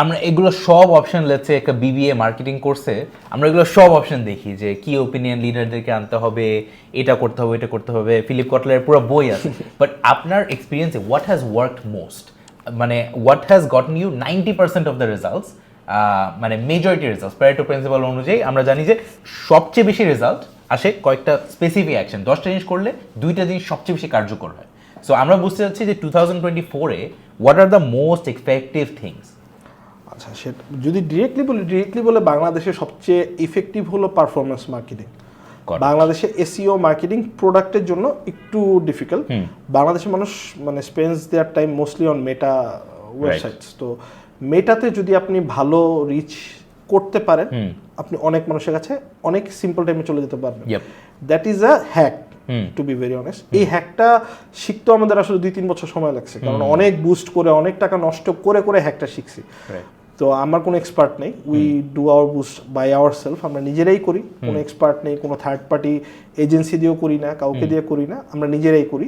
আমরা এগুলো সব অপশন লেটসে একটা বিবিএ মার্কেটিং কোর্সে আমরা এগুলো সব অপশন দেখি যে কি ওপিনিয়ন লিডারদেরকে আনতে হবে, এটা করতে হবে, এটা করতে হবে, ফিলিপ কটলারের পুরো বই আছে। বাট আপনার এক্সপিরিয়েন্সে হোয়াট হ্যাজ ওয়ার্কড মোস্ট, মানে what has gotten you 90% of the results, মানে মেজরিটি রেজাল্টস প্যারেটো প্রিন্সিপাল অনুযায়ী আমরা জানি যে সবচেয়ে বেশি রেজাল্ট আসে কয়েকটা স্পেসিফিক অ্যাকশন, 10টা জিনিস করলে 2টা জিনিস সবচেয়ে বেশি কার্যকর হয়। সো আমরা বুঝতে চাচ্ছি যে 2024-এ what are the most effective things. আচ্ছা, সেটা যদি ডিরেক্টলি বলে বাংলাদেশে সবচেয়ে ইফেক্টিভ হলো পারফরমেন্স মার্কেটিং। বাংলাদেশে এসইও মার্কেটিং প্রোডাক্টের জন্য একটু ডিফিকাল্ট। বাংলাদেশের মানুষ মানে spends their time mostly on Meta websites. তো মেটাতে যদি আপনি ভালো রিচ করতে পারেন, আপনি অনেক মানুষের কাছে অনেক সিম্পল টাইমে চলে যেতে পারবেন। That is a hack, to be very honest. এই হ্যাকটা শিখতে আমাদের আসলে 2-3 বছর সময় লাগছে, কারণ অনেক বুস্ট করে অনেক টাকা নষ্ট করে হ্যাকটা শিখছি। তো আমার কোনো এক্সপার্ট নেই, we do our boost by our self, আমরা নিজেরাই করি, কোনো এক্সপার্ট নেই, কোনো থার্ড পার্টি এজেন্সি দিয়েও করি না, কাউকে দিয়ে করি না, আমরা নিজেরাই করি।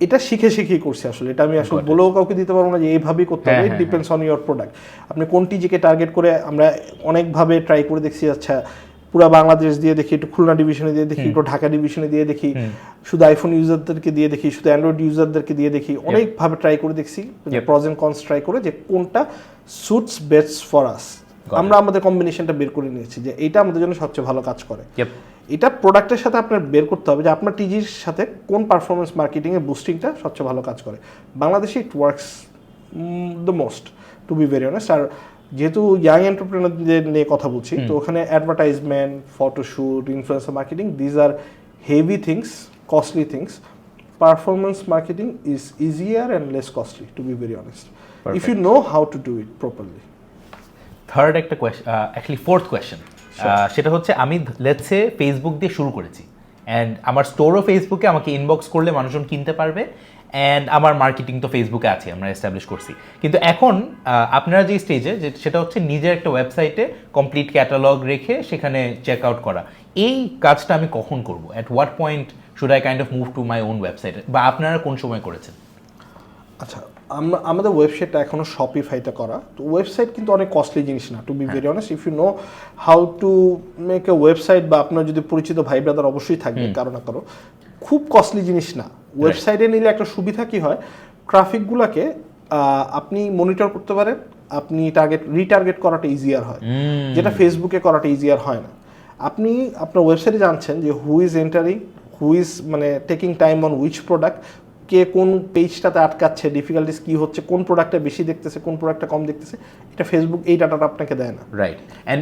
এটা শিখেই করছি আসলে, এটা আমি আসলে বলেও কাউকে দিতে পারবো না যে এইভাবেই করতে হবে। It depends on your product. আপনি কোন টিজিকে টার্গেট করে আমরা অনেকভাবে ট্রাই করে দেখছি। আচ্ছা, পুরো বাংলাদেশ দিয়ে দেখি, একটু খুলনা ডিভিশনে দিয়ে দেখি, একটু ঢাকা ডিভিশনে দিয়ে দেখি, শুধু আইফোন ইউজারদেরকে দিয়ে দেখি, শুধু অ্যান্ড্রয়েড ইউজারদেরকে দিয়ে দেখি, অনেকভাবে ট্রাই করে দেখছি, প্রজ এন্ড কনস ট্রাই করে যে কোনটা সুটস বেস্ট ফর আস। আমরা আমাদের কম্বিনেশনটা বের করে নিয়েছি যে এইটা আমাদের জন্য সবচেয়ে ভালো কাজ করে। এটা প্রোডাক্টের সাথে আপনার বের করতে হবে যে আপনার টিজির সাথে কোন পারফরমেন্স মার্কেটিংয়ের বুস্টিংটা সবচেয়ে ভালো কাজ করে। বাংলাদেশে it works the most, to be very honest. আর যেহেতু ইয়াং এন্টারপ্রেনারদের নিয়ে কথা বলছি, তো ওখানে advertisement, photoshoot, influencer marketing, these are heavy things, costly things. Performance marketing is easier and less costly, to be very honest, if you know how to do it properly. Third একটা question, actually fourth question, সেটা হচ্ছে আমি let's say Facebook দিয়ে শুরু করেছি, and আমার স্টোরও ফেসবুকে, আমাকে ইনবক্স করলে মানুষজন কিনতে পারবে, অ্যান্ড আমার মার্কেটিং তো ফেসবুকে আছে, আমরা এস্টাবলিশ করছি। কিন্তু এখন আপনারা যে স্টেজে, সেটা হচ্ছে নিজের একটা ওয়েবসাইটে কমপ্লিট ক্যাটালগ রেখে সেখানে চেক আউট করা। এই কাজটা আমি কখন করব? At what point should I kind of move to my own website, বা আপনারা কোন সময় করেছেন? আচ্ছা, আমাদের ওয়েবসাইটটা এখনো শপিফাইতে করা। তো ওয়েবসাইট কিন্তু অনেক কস্টলি জিনিস না, to be very honest. If you know how to make a website, বা আপনার যদি পরিচিত ভাই ব্রাদার অবশ্যই থাকবে কারো না কারো, খুব কস্টলি জিনিস না। ওয়েবসাইটে নিলে একটা সুবিধা কি হয়, ট্রাফিকগুলোকে আপনি মনিটর করতে পারেন, আপনি রিটার্গেট করাটা ইজিয়ার হয়, যেটা ফেসবুকে করাটা ইজিয়ার হয় না। আপনি আপনার ওয়েবসাইটে জানছেন যে who is entering, who is মানে taking time on which product, কে কোন পেজটাতে আটকাচ্ছে, ডিফিকাল্টিস কি হচ্ছে, কোন প্রোডাক্টটা বেশি দেখতেছে, কোন প্রোডাক্টটা কম দেখতেছে, এটা ফেসবুক এই ডাটাটা আপনাকে দেয় না। রাইট, অ্যান্ড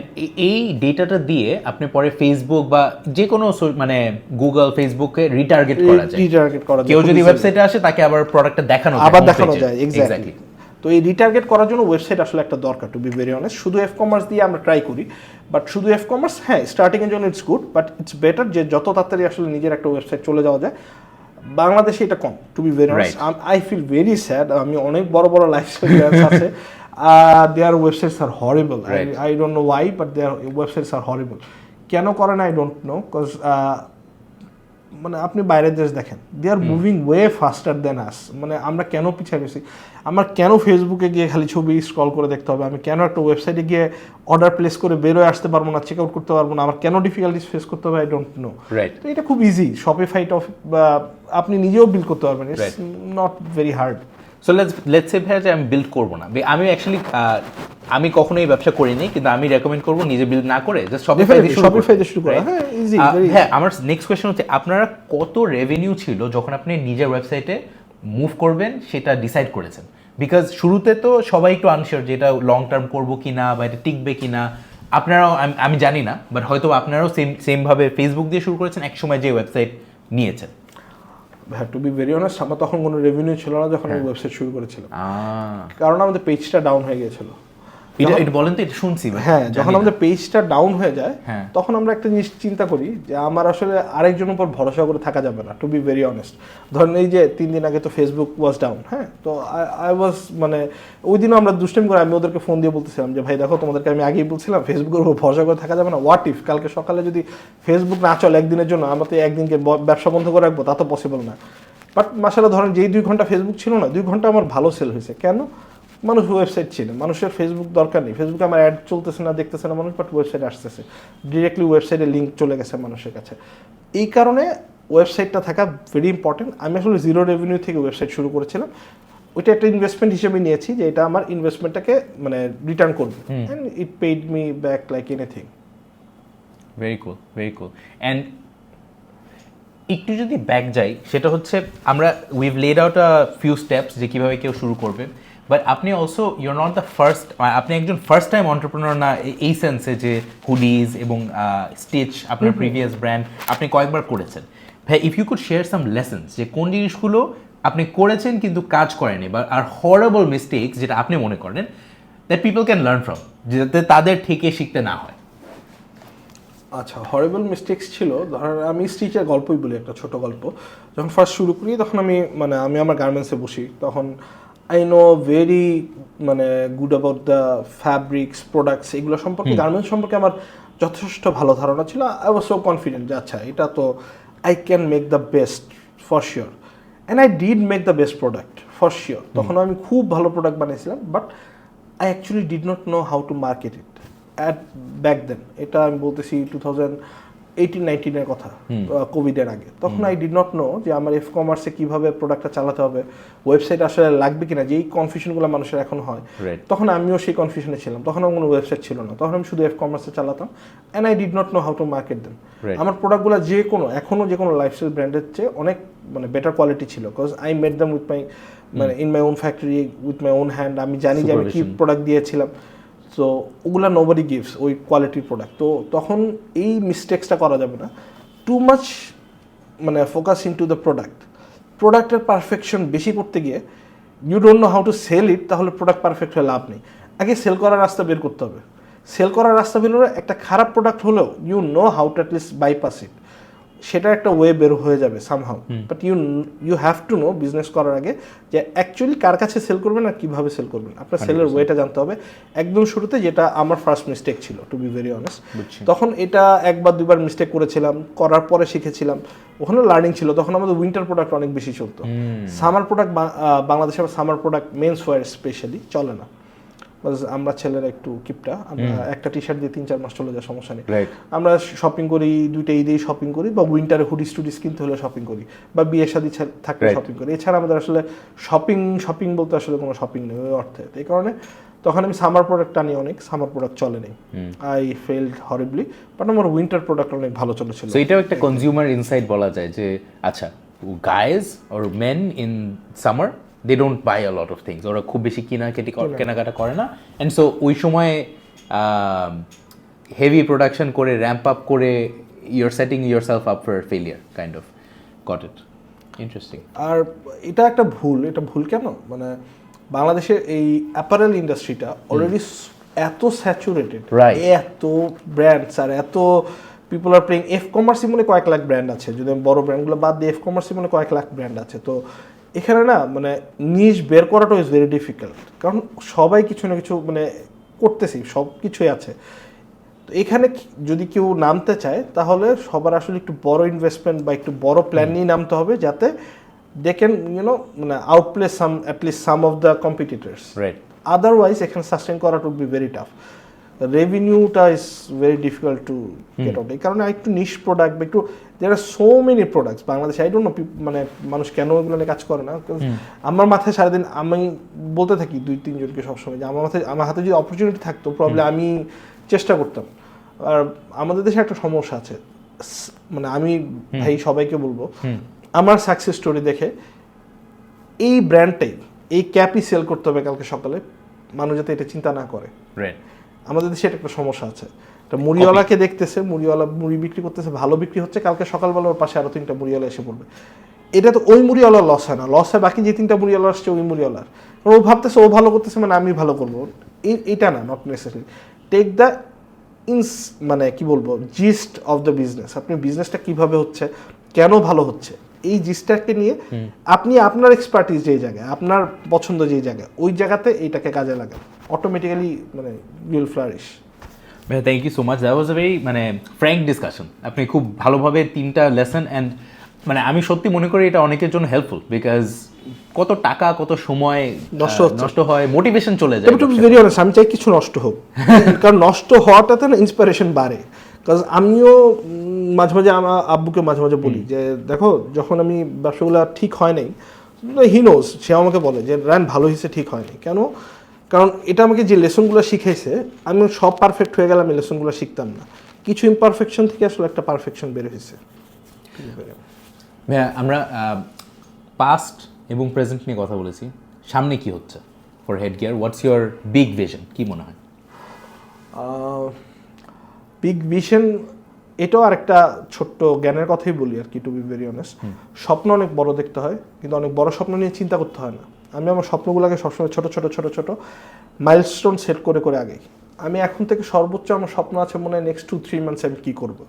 এই ডেটাটা দিয়ে আপনি পরে ফেসবুক বা যে কোনো মানে গুগল, ফেসবুকে রিটার্গেট করা যায়। কেউ যদি ওয়েবসাইটে আসে তাকে আবার প্রোডাক্টটা দেখানো যায়। এক্স্যাক্টলি। তো এই রিটার্গেট করার জন্য ওয়েবসাইট আসলে একটা দরকার, টু বি ভেরি অনেস্ট। শুধু এফ কমার্স দিয়ে আমরা ট্রাই করি, বাট শুধু এফ কমার্স, হ্যাঁ, স্টার্টিংয়ের জন্য it's good, but it's better যে যত তাড়াতাড়ি আসলে নিজের একটা ওয়েবসাইট চলে যাওয়া যায়। বাংলাদেশে এটা কম, to be very honest. I feel very sad. আমি অনেক বড় লাইফস্টাইল ব্র্যান্ডস আছে, their websites are horrible. I don't know why, but their websites are horrible. কেন করে না আই ডোন্ট নো, বিকজ মানে আপনি বাইরের দেশ দেখেন, দে আর মুভিং ওয়ে ফাস্টার দেন আস। মানে আমরা কেন পিছিয়ে গেছি? আমার কেন ফেসবুকে গিয়ে খালি ছবি স্ক্রল করে দেখতে হবে? আমি কেন একটা ওয়েবসাইটে গিয়ে অর্ডার প্লেস করে বেরোয় আসতে পারবো না, চেক আউট করতে পারবো না? আমার কেন ডিফিকাল্টিস ফেস করতে হবে? I don't no. তো এটা খুব ইজি, শপিফাইটা আপনি নিজেও বিল্ড করতে পারবেন, it's not very hard. So let's say ভাই যে আমি বিল্ড করবো না, আমি অ্যাকচুয়ালি আমি কখনো এই ব্যবসা করিনি, কিন্তু আমি রেকমেন্ড করবো নিজে বিল্ড না করে জাস্ট শপিফাই দিয়ে শুরু করা। হ্যাঁ, আমার নেক্সট কোয়েশ্চেন হচ্ছে, আপনারা কত রেভিনিউ ছিল যখন আপনি নিজের ওয়েবসাইটে মুভ করবেন সেটা ডিসাইড করেছেন? বিকজ শুরুতে তো সবাই একটু আনশিওর যে এটা লং টার্ম করবো কিনা, বা এটা টিকবে কিনা। আপনারাও, আমি জানি না, বাট হয়তো আপনারাও সেমভাবে ফেসবুক দিয়ে শুরু করেছেন, এক সময় যে ওয়েবসাইট নিয়েছেন। হ্যাঁ, টু বি ভেরি অনেস্ট, আমার তখন কোনো রেভিনিউ ছিল না যখন আমি ওয়েবসাইট শুরু করেছিলাম, কারণ আমাদের পেজটা ডাউন হয়ে গিয়েছিল। এটা বলেন তো, এটা শুনছি। হ্যাঁ, যখন আমাদের পেজটা ডাউন হয়ে যায়, তখন আমরা একটা জিনিস চিন্তা করি যে আমার আসলে আরেকজনের উপর ভরসা করে থাকা যাবে না, টু বি ভেরি অনেস্ট। ধরেন এই যে 3 দিন আগে তো ফেসবুক ওয়াজ ডাউন, হ্যাঁ, তো আই ওয়াজ মানে ওই দিনও আমরা দুষ্টামি করে আমি ওদেরকে ফোন দিয়ে বলতেছিলাম যে ভাই দেখো, তোমাদেরকে আমি আগেই বলছিলাম ফেসবুকের উপর ভরসা করে থাকা যাবে না। হোয়াট ইফ কালকে সকালে যদি ফেসবুক না চলে একদিনের জন্য, আমরা তো একদিনকে ব্যবসা বন্ধ করে রাখবো? তা তো পসিবল না। বাট মাশাআল্লাহ, ধরেন যেই 2 ঘন্টা ফেসবুক ছিল না, 2 ঘন্টা আমার ভালো সেল হয়েছে। কেন? মানুষ ওয়েবসাইট চেনে, মানুষের ফেসবুক দরকার নেই, ফেসবুকে আমার অ্যাড চলতেছে না, দেখতেছে না মানুষ, বাট ওয়েবসাইট আসতেছে, ডিরেক্টলি ওয়েবসাইটে লিঙ্ক চলে গেছে মানুষের কাছে। এই কারণে ওয়েবসাইটটা থাকা ভেরি ইম্পর্টেন্ট। আমি আসলে জিরো রেভিনিউ থেকে ওয়েবসাইট শুরু করেছিলাম, ওইটা একটা ইনভেস্টমেন্ট হিসেবে নিয়েছি যে এটা আমার ইনভেস্টমেন্টটাকে মানে রিটার্ন করবে, and it paid me back like anything. Very cool, very cool. And একটু যদি ব্যাক যাই, সেটা হচ্ছে আমরা we've laid out a few steps যে কীভাবে কেউ শুরু করবে, বাট আপনি also you're not the first, আপনি একজন ফার্স্ট টাইম অন্টারপ্রেনার না এই সেন্সে যে হুডিজ এবং স্টিচ আপনার প্রিভিয়াস ব্র্যান্ড আপনি কয়েকবার করেছেন। ভাই, if you could share some lessons যে কোন জিনিসগুলো আপনি করেছেন কিন্তু কাজ করেনি, বা আর হরেবল মিস্টেকস যেটা আপনি মনে করেন that people can learn from, যাতে তাদের থেকে শিখতে না হয়। আচ্ছা, হরেবল মিস্টেক্স ছিল, ধরেন আমি স্টিচের গল্পই বলি, একটা ছোট গল্প। যখন ফার্স্ট শুরু করি তখন আমি আমার গার্মেন্টসে বসি, তখন I know very good about the fabrics, products, এগুলো সম্পর্কে, গার্মেন্টস সম্পর্কে আমার যথেষ্ট ভালো ধারণা ছিল। আই ওয়াজ সো কনফিডেন্ট যে আচ্ছা এটা তো I can make the best for sure, and I did make the best product for sure. তখন আমি খুব ভালো প্রোডাক্ট বানিয়েছিলাম, but I actually did not know how to market it at back then. এটা আমি বলতেছি 2018-19 কথা, কোভিডের আগে। তখন আই ডিড নট নো যে আমার এফ কমার্সে কীভাবে প্রোডাক্টটা চালাতে হবে, ওয়েবসাইট আসলে লাগবে কিনা, যেই কনফিউশনগুলো মানুষের এখন হয়, তখন আমিও সেই কনফিউশনে ছিলাম। তখন আমার কোনো ওয়েবসাইট ছিল না, তখন আমি শুধু এফ কমার্সে চালাতাম, and I did not know how to market them. আমার প্রোডাক্টগুলো এখনও যে কোনো লাইফস্টাইল ব্র্যান্ডের চেয়ে অনেক বেটার কোয়ালিটি ছিল, because I made them with my in my own factory, with my own hand. আমি জানি যে আমি কী প্রোডাক্ট দিয়েছিলাম, সো ওগুলা নোবডি গিভস ওই কোয়ালিটির প্রোডাক্ট। তো তখন এই মিস্টেক্সটা করা যাবে না, too much focus into the প্রোডাক্টের পারফেকশন বেশি করতে গিয়ে you don't know how to sell it, তাহলে প্রোডাক্ট পারফেক্ট হয়ে লাভ নেই। আগে সেল করার রাস্তা বের করতে হবে। সেল করার রাস্তা বের হলে একটা খারাপ প্রোডাক্ট হলেও you know how to at least bypass it, সেটা একটা ওয়ে বের হয়ে যাবে somehow. But you have to know business করার আগে যে অ্যাকচুয়ালি কার কাছে সেল করবেন আর কীভাবে সেল করবেন, আপনার সেলের ওয়েটা জানতে হবে একদম শুরুতে, যেটা আমার ফার্স্ট মিস্টেক ছিল, টু বি ভেরি অনেস্ট। তখন এটা একবার দুবার মিস্টেক করেছিলাম, করার পরে শিখেছিলাম, ওখানে লার্নিং ছিল। তখন আমাদের উইন্টার প্রোডাক্ট অনেক বেশি চলতো, সামার প্রোডাক্ট বাংলাদেশে summer product mens wear specially চলে না। আমরা ছেলেরা একটু কিপটা, আমরা একটা টি শার্ট দিয়ে 3-4 মাস চলে যায়, সমস্যা নেই। আমরা শপিং করি, দুইটা ঈদেই শপিং করি, বা উইন্টারে হুডিস টুডিস কিনতে হলে শপিং করি, বা বিয়ে শাদী থাকলে শপিং করি। এছাড়া আমাদের আসলে শপিং বলতে আসলে কোনো শপিং নেই ওই অর্থে। এই কারণে তখন আমি সামার প্রোডাক্ট আনি, অনেক সামার প্রোডাক্ট চলে নেই, আই ফেলড হরিবলি। বাট আমার উইন্টার প্রোডাক্ট অনেক ভালো চলেছিল। সো এটাও একটা কনজিউমার ইনসাইট বলা যায় যে আচ্ছা, guys or men in summer they don't buy a lot of things, ওরা খুব বেশি কেনাকাটা করে না, অ্যান্ড সো ওই সময় হেভি প্রোডাকশন করে র্যাম্প আপ করে your setting yourself up for failure kind of got it. Interesting. আর এটা একটা ভুল কেন, বাংলাদেশের এই অ্যাপারেল ইন্ডাস্ট্রিটা অলরেডি এত স্যাচুরেটেড, এত ব্র্যান্ডস আর এত পিপল আর প্লেইং। এফ কমার্সই মনে কয়েক লাখ ব্র্যান্ড আছে, যদি আমি বড় ব্র্যান্ডগুলো বাদ দিয়ে এফ কমার্সই মনে কয়েক লাখ ব্র্যান্ড আছে। তো এখানে না নিশ বের করাটাও ইজ ভেরি ডিফিকাল্ট, কারণ সবাই কিছু না কিছু করতেছি, সব কিছুই আছে। তো এখানে যদি কেউ নামতে চায় তাহলে সবার আসলে একটু বড় ইনভেস্টমেন্ট বা একটু বড় প্ল্যান নিয়ে নামতে হবে, যাতে they can outplay at least some of the competitors. Otherwise এখানে সাস্টেন করাটা উড বি ভেরি টাফ। রেভিনিউটা is very difficult to get out. এই কারণে একটু নিশ প্রোডাক্ট বা একটু there are so many products বাংলাদেশে, আই ডোন্ট নো মানুষ কেন এগুলো নিয়ে কাজ করে না। আমার মাথায় সারাদিন আমি বলতে থাকি 2-3 জনকে সবসময় যে আমার হাতে যদি অপরচুনিটি থাকতো প্রবলেম আমি চেষ্টা করতাম। আর আমাদের দেশে একটা সমস্যা আছে, আমি ভাই সবাইকে বলবো, আমার সাকসেস স্টোরি দেখে এই ব্র্যান্ডটাই, এই ক্যাপই সেল করতে হবে কালকে সকালে, মানুষ যাতে এটা চিন্তা না করে। আমাদের দেশে এটা একটা সমস্যা আছে, মুড়িওয়ালাকে দেখতেছে, মুড়িওয়ালা মুড়ি বিক্রি করতেছে, ভালো বিক্রি হচ্ছে, কালকে সকালবেলা ওর পাশে আরো 3টা মুড়িওয়ালা এসে পড়বে। এটা তো ওই মুড়িওয়ালার লস হয় না, লস হয় বাকি যে 3টা মুড়িওয়ালা আসছে ওই মুড়িওয়ালার। ও ভাবতেছে ও ভালো করতেছে আমি ভালো করবো, এটা না, নট নেসেসারি। টেক দ্য কি বলবো, জিস্ট অফ দ্য বিজনেস। আপনি বিজনেসটা কিভাবে হচ্ছে, কেন ভালো হচ্ছে, এই জিনিসটাকে নিয়ে আপনি আপনার এক্সপার্টিস যেই জায়গায়, আপনার পছন্দ যেই জায়গায়, ওই জায়গাতে এইটাকে কাজে লাগান, automatically will flourish. Thank you so much, that was a very frank discussion. আপনি খুব ভালোভাবে 3টা লেসন অ্যান্ড মানে আমি সত্যি মনে করি এটা অনেকের জন্য হেল্পফুল, বিকজ কত টাকা কত সময় নষ্ট হয়, মোটিভেশন চলে যায়। টু বি ভেরি অনেস্ট, আমি চাই কিছু নষ্ট হোক, কারণ নষ্ট হওয়াটাতে না ইন্সপিরেশন বাড়ে। কারণ আমিও মাঝে মাঝে আমার আব্বুকে মাঝে মাঝে বলি যে দেখো, যখন আমি ব্যবসাগুলো ঠিক হয় নাই, হি নোজ, সে আমাকে বলে যে রান ভালো হয়েছে, ঠিক হয়নি কেন, কারণ এটা আমাকে যে লেসনগুলো শিখাইছে, আমি সব পারফেক্ট হয়ে গেলে আমি লেসনগুলো শিখতাম না, কিছু ইমপারফেকশন থেকে আসলে একটা পারফেকশন বের হয়েছে। ভাইয়া আমরা পাস্ট এবং প্রেজেন্ট নিয়ে কথা বলেছি, সামনে কি হচ্ছে for head gear? What's your big vision, কি মনে হয়? বিগ ভিশন, এটাও আর একটা ছোট্ট জ্ঞানের কথাই বলি আর কি, টু বি ভেরি অনেস্ট। স্বপ্ন অনেক বড় দেখতে হয়, কিন্তু অনেক বড় স্বপ্ন নিয়ে চিন্তা করতে হয় না। আমি আমার স্বপ্নগুলোকে সবসময় ছোট ছোট ছোট ছোট মাইলস্টোন সেট করে করে আগেই। আমি এখন থেকে সর্বোচ্চ আমার স্বপ্ন আছে মনে হয় নেক্সট 2-3 মান্থস আমি কী করবো।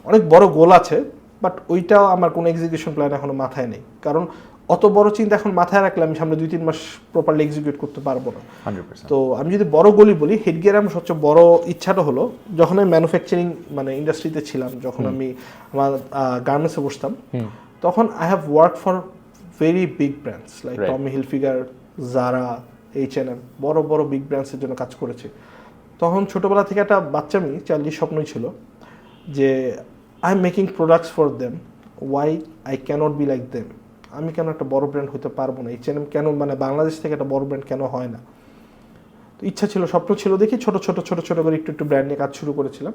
অনেক বড় গোল আছে, বাট ওইটাও আমার কোনো এক্সিকিউশন প্ল্যান এখনো মাথায় নেই, কারণ অত বড় চিন্তা এখন মাথায় রাখলে আমি সামনে 2-3 মাস প্রপারলি এক্সিকিউট করতে পারবো না। 100%। তো আমি যদি বড় গোলই বলি, হেড গিয়ারে আমার সবচেয়ে বড় ইচ্ছাটা হলো, যখন আমি ম্যানুফ্যাকচারিং মানে ইন্ডাস্ট্রিতে ছিলাম, যখন আমি আমার গার্মেন্টসে বসতাম, তখন I have work for very big brands like Tommy Hilfiger, Zara, H&M, বড় বড় বিগ ব্র্যান্ডসের জন্য কাজ করেছি। তখন ছোটোবেলা থেকে একটা বাচ্চা মেয়ে চাইল্ডিশ স্বপ্নই ছিল যে I am making products for them, why I can't be like them, আমি কেন একটা বড় ব্র্যান্ড হতে পারবো না, H&M কেন মানে বাংলাদেশ থেকে একটা বড় ব্র্যান্ড কেন হয় না। তো ইচ্ছা ছিল, স্বপ্ন ছিল, দেখি ছোট ছোট ছোট ছোট করে একটু একটু ব্র্যান্ড নিয়ে কাজ শুরু করেছিলাম।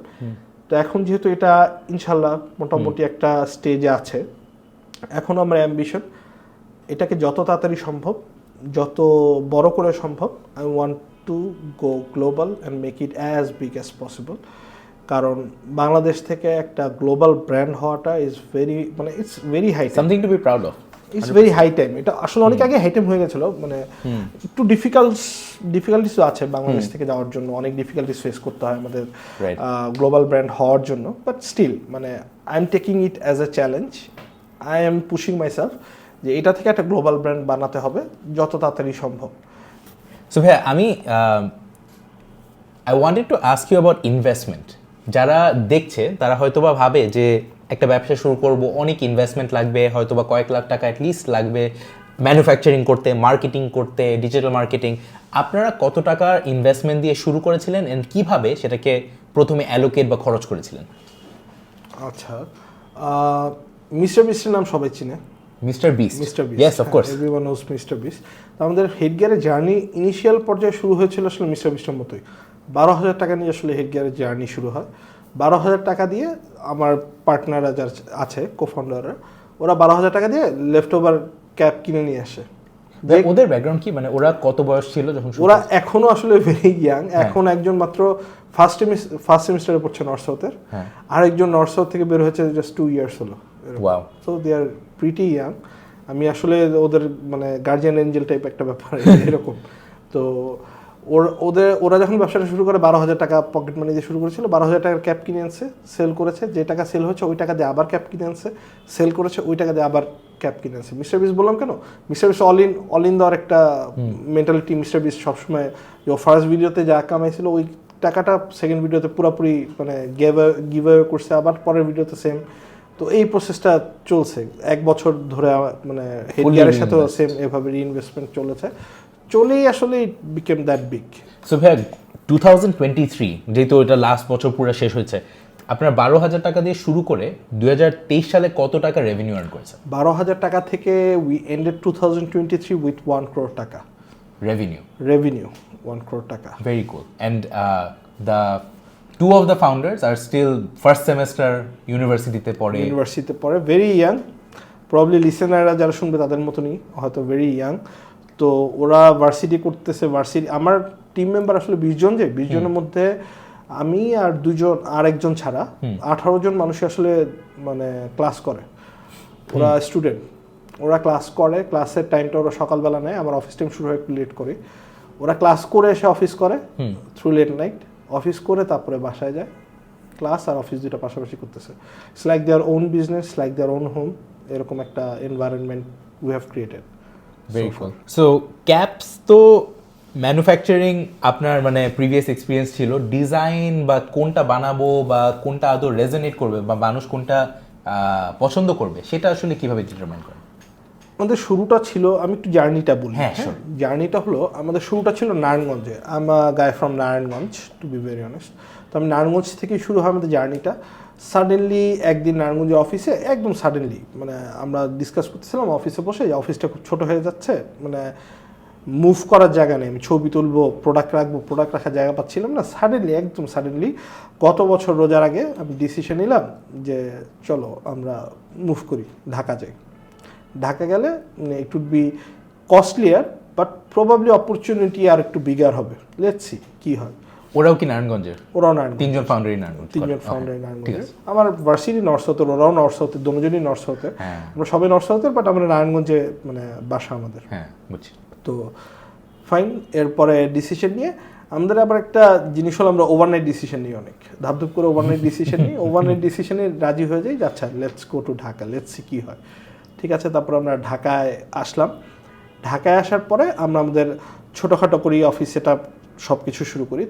তো এখন যেহেতু এটা ইনশাল্লাহ মোটামুটি একটা স্টেজে আছে, এখন আমার অ্যাম্বিশন এটাকে যত তাড়াতাড়ি সম্ভব, যত বড় করে সম্ভব, I want to go global and make it as big as possible. কারণ বাংলাদেশ থেকে একটা গ্লোবাল ব্র্যান্ড হওয়াটা ইজ ভেরি মানে it's very high, something to be proud of. It's very high time. এটা আসলে অনেক আগে হাই টাইম হয়ে গেছিলো, মানে একটু ডিফিকাল্টিস আছে বাংলাদেশ থেকে যাওয়ার জন্য, অনেক ডিফিকাল্টিস ফেস করতে হয় আমাদের গ্লোবাল ব্র্যান্ড হওয়ার জন্য, বাট স্টিল মানে I am taking it as a challenge, I am pushing myself যে এটা থেকে একটা গ্লোবাল ব্র্যান্ড বানাতে হবে যত তাড়াতাড়ি সম্ভব। সো ভাইয়া আমি I wanted to ask you about investment. যারা দেখছে তারা হয়তোবা ভাবে যে একটা ব্যবসা শুরু করব, অনেক ইনভেস্টমেন্ট লাগবে, হয়তোবা কয়েক লাখ টাকা অ্যাটলিস্ট লাগবে ম্যানুফ্যাকচারিং করতে, মার্কেটিং করতে, ডিজিটাল মার্কেটিং। আপনারা কত টাকার ইনভেস্টমেন্ট দিয়ে শুরু করেছিলেন এন্ড কিভাবে সেটাকে প্রথমে অ্যালোকেট বা খরচ করেছিলেন? আচ্ছা, মিস্টার বিস্টের নাম সবাই চিনে। Mister Beast, Mister Beast, yes of course, everyone knows Mister Beast. আমাদের হেড গিয়ারের জার্নি ইনিশিয়াল পর্যায়ে শুরু হয়েছিল আসলে মিস্টার বিস্টের মতোই। 12,000 টাকা নিয়ে আসলে হেড গিয়ারের জার্নি শুরু হয়। 12,000 টাকা দিয়ে আমার পার্টনাররা যারা আছে, কোফাউন্ডাররা, ওরা 12,000 টাকা দিয়ে লেফট ওভার ক্যাপ কিনে নিয়ে আসে। ওদের ব্যাকগ্রাউন্ড কি, মানে ওরা কত বয়স ছিল যখন? ওরা এখনো আসলে ভেরি ইয়াং। এখন একজন মাত্র ফার্স্ট সেমিস্টারে পড়ছে নর্থ সাউথের, আরেকজন নর্থ সাউথ থেকে বের হয়েছে জাস্ট 2 ইয়ার্স হলো। Wow, so they are pretty young. আমি আসলে ওদের মানে গার্জিয়ান এঞ্জেল টাইপ একটা ব্যাপার এরকম। তো ওরা যখন ব্যবসাটা শুরু করে 12,000 টাকা পকেট মানি দিয়ে শুরু করেছিল। 12,000 টাকার ক্যাপ কিনে আনছে, সেল করেছে, যে টাকা সেল হয়েছে ওই টাকা দিয়ে আবার ক্যাপ কিনে আনছে, সেল করেছে, ওই টাকা দিয়ে আবার ক্যাপ কিনে আনছে। মিস্টার বিস বললাম কেন, মিস্টার বিস অল ইন দেওয়ার একটা মেন্টালিটি। মিস্টার বিস সবসময় ফার্স্ট ভিডিওতে যা কামাইছিল ওই টাকাটা সেকেন্ড ভিডিওতে পুরোপুরি মানে গিভ অ্যাওয়ে করছে, আবার পরের ভিডিওতে সেম। তো এই প্রসেসটা চলছে 1 বছর ধরে, মানে হেড গিয়ারের সাথেও সেম এভাবে রিইনভেস্টমেন্ট চলেছে, চলেই আসলে ইট বিকেম দ্যাট বিগ। সো ভাই 2023 যেহেতু এটা লাস্ট বছর পুরো শেষ হয়েছে, আপনার 12,000 টাকা দিয়ে শুরু করে 2023 সালে কত টাকা রেভিনিউ আর্ন করেছে? 12,000 টাকা থেকে উই এন্ডেড 2023 উইথ 1 crore টাকা রেভিনিউ 1 crore টাকা। Very cool. And the two of the founders are still first semester ইউনিভার্সিটিতে পড়ে, ভেরি ইয়াং। প্রবলি লিসেনাররা যারা শুনবে তাদের মতনই হয়তো ভেরি ইয়াং। তো ওরা ভার্সিটি করতেছে। আমার টিম মেম্বার আসলে 20 জন, যে 20 জনের মধ্যে আমি আর একজন ছাড়া 18 জন মানুষই আসলে মানে ক্লাস করে। ওরা স্টুডেন্ট, ওরা ক্লাস করে, ক্লাসের টাইমটা ওরা সকালবেলা নেয়, আমার অফিস টাইম শুরু হয় একটু লেট করে। ওরা ক্লাস করে এসে অফিস করে থ্রু লেট নাইট, অফিস করে তারপরে বাসায় যায়, ক্লাস আর অফিস দুটো পাশাপাশি করতেছে। It's like their own business, like their own home, এরকম একটা environment we have created. Very cool. So caps তো ম্যানুফ্যাকচারিং আপনার মানে প্রিভিয়াস এক্সপিরিয়েন্স ছিল, ডিজাইন বা কোনটা বানাবো বা কোনটা আদৌ রেজোনেট করবে বা মানুষ কোনটা পছন্দ করবে সেটা আসলে কিভাবে ডিটারমাইন করেন? আমাদের শুরুটা ছিল, আমি একটু জার্নিটা বলি। হ্যাঁ, sure. জার্নিটা হলো, আমাদের শুরুটা ছিল নারায়ণগঞ্জে। Guy from Narayanganj, to be very honest. তো আমি নারায়ণগঞ্জ থেকেই শুরু হয় আমাদের জার্নিটা। সাডেনলি একদিন নারায়ণগঞ্জের অফিসে, একদম সাডেনলি, মানে আমরা ডিসকাস করতেছিলাম অফিসে বসে, যে অফিসটা খুব ছোটো হয়ে যাচ্ছে, মানে মুভ করার জায়গা নেই, আমি ছবি তুলবো, প্রোডাক্ট রাখবো, প্রোডাক্ট রাখার জায়গা পাচ্ছিলাম না। সাডেনলি, একদম সাডেনলি গত বছর রোজার আগে আমি ডিসিশন নিলাম যে চলো আমরা মুভ করি, ঢাকা যাই। ঢাকা গেলে it would be costlier, but probably opportunity আর একটু বিগার হবে। লেটস সি কি হয়। ওরাও কি নারায়ণগঞ্জের? ওরাও নারায়ণগঞ্জ, তিনজন ফাউন্ডারই নারায়ণগঞ্জ, নারায়ণগঞ্জের। আমার ভার্সিটি নর্থ সাউথের, ওরাও নর্থ সাউথের, দুজনই নর্থ সাউথের। আমরা সবাই নর্থ সাউথের, বাট আমরা নারায়ণগঞ্জে মানে বাসা আমাদের। হ্যাঁ, বুঝছি। তো ফাইন, এরপরে ডিসিশন নিয়ে আমাদের আবার একটা জিনিস হলো, আমরা ওভারনাইট ডিসিশন নিই, অনেক ধাপধুপ করে ওভারনাইট ডিসিশন নিই। ওভারনাইট ডিসিশনে রাজি হয়ে যাই যে আচ্ছা let's go to Dhaka, let's see কী হয়। ঠিক আছে, তারপর আমরা ঢাকায় আসলাম। ঢাকায় আসার পরে আমরা আমাদের ছোটোখাটো করি অফিস সেট আপ, সব কিছু শুরু করি।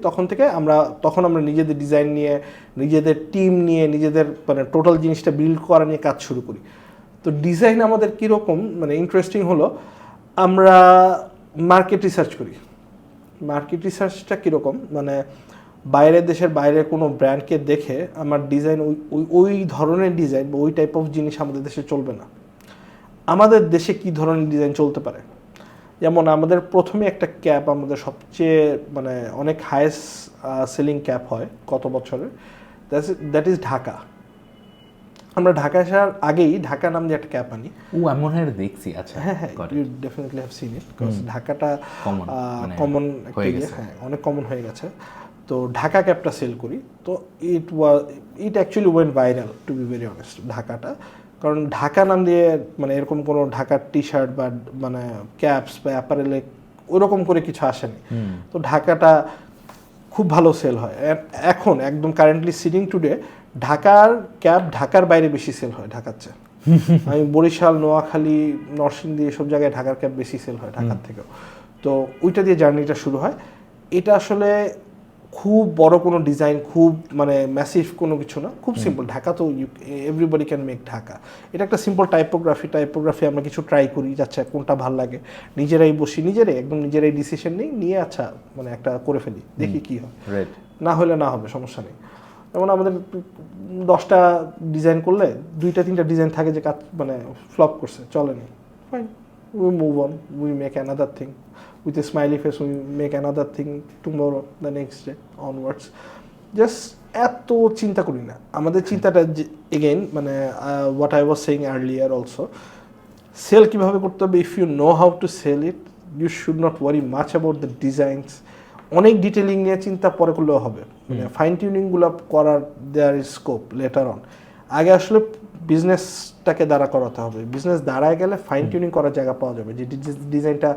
তখন আমরা নিজেদের ডিজাইন নিয়ে, নিজেদের টিম নিয়ে, নিজেদের মানে টোটাল জিনিসটা বিল্ড করা নিয়ে কাজ শুরু করি। তো ডিজাইন আমাদের কীরকম মানে ইন্টারেস্টিং হলো, আমরা মার্কেট রিসার্চ করি। মার্কেট রিসার্চটা কীরকম, মানে বাইরের দেশের বাইরের কোনো ব্র্যান্ডকে দেখে আমার ডিজাইন ওই ধরনের ডিজাইন বা ওই টাইপ অফ জিনিস আমাদের দেশে চলবে না। আমাদের দেশে কী ধরনের ডিজাইন চলতে পারে, যেমন আমাদের প্রথমে একটা ক্যাপ, আমাদের সবচেয়ে মানে অনেক হাইয়েস্ট সেলিং ক্যাপ হয় কত বছরের, দ্যাট ইজ ঢাকা। আমরা ঢাকা আসার আগেই ঢাকা নাম দিয়ে একটা ক্যাপ আনি। আমি মনে হয় দেখছি। আচ্ছা, হ্যাঁ, you definitely have seen it, because ঢাকাটা কমন একটা ইয়ে, হ্যাঁ অনেক কমন হয়ে গেছে। তো ঢাকা ক্যাপটা সেল করি। তো it actually went viral, to be very honest, ঢাকাটা। কারণ ঢাকা নাম দিয়ে মানে এরকম কোনো ঢাকার টি শার্ট বা মানে ক্যাপস বা অ্যাপারেলে ওরকম করে কিছু আসেনি। তো ঢাকাটা খুব ভালো সেল হয়। এখন একদম কারেন্টলি সিটিং টুডে ঢাকার ক্যাপ ঢাকার বাইরে বেশি সেল হয় ঢাকার চেয়ে। আমি বরিশাল, নোয়াখালী, নরসিংদী এসব জায়গায় ঢাকার ক্যাপ বেশি সেল হয় ঢাকার থেকেও। তো ওইটা দিয়ে জার্নিটা শুরু হয়। এটা আসলে খুব বড় কোনো ডিজাইন, খুব মানে ম্যাসিভ কোনো কিছু না, খুব সিম্পল। ঢাকা তো এভরিবডি ক্যান মেক ঢাকা। এটা একটা সিম্পল টাইপোগ্রাফি আমরা কিছু ট্রাই করি, আচ্ছা কোনটা ভালো লাগে, নিজেরাই বসি, নিজেরাই ডিসিশন নিয়ে আচ্ছা মানে একটা করে ফেলি, দেখি কি হয়। না হলে না হবে, সমস্যা নেই। যেমন আমাদের 10টা ডিজাইন করলে 2-3টা ডিজাইন থাকে যে কাজ মানে ফ্লপ করছে, চলেনি, fine, we move on, we make another thing with a smiley face, we make another thing tomorrow, the next day onwards. Just এত চিন্তা করি না। আমাদের চিন্তাটা এগেইন মানে what I was saying earlier also, sell কিভাবে করতে হবে, if you know how to sell it, you should not worry much about the designs. অনেক ডিটেলিং নিয়ে চিন্তা পরে করলেও হবে, মানে ফাইন টিউনিংগুলো করার there is scope later on. আগে আসলে বিজনেসটাকে দাঁড়া করাতে হবে। বিজনেস দাঁড়ায় গেলে ফাইন টিউনিং করার জায়গা পাওয়া যাবে, যে ডিজাইনটা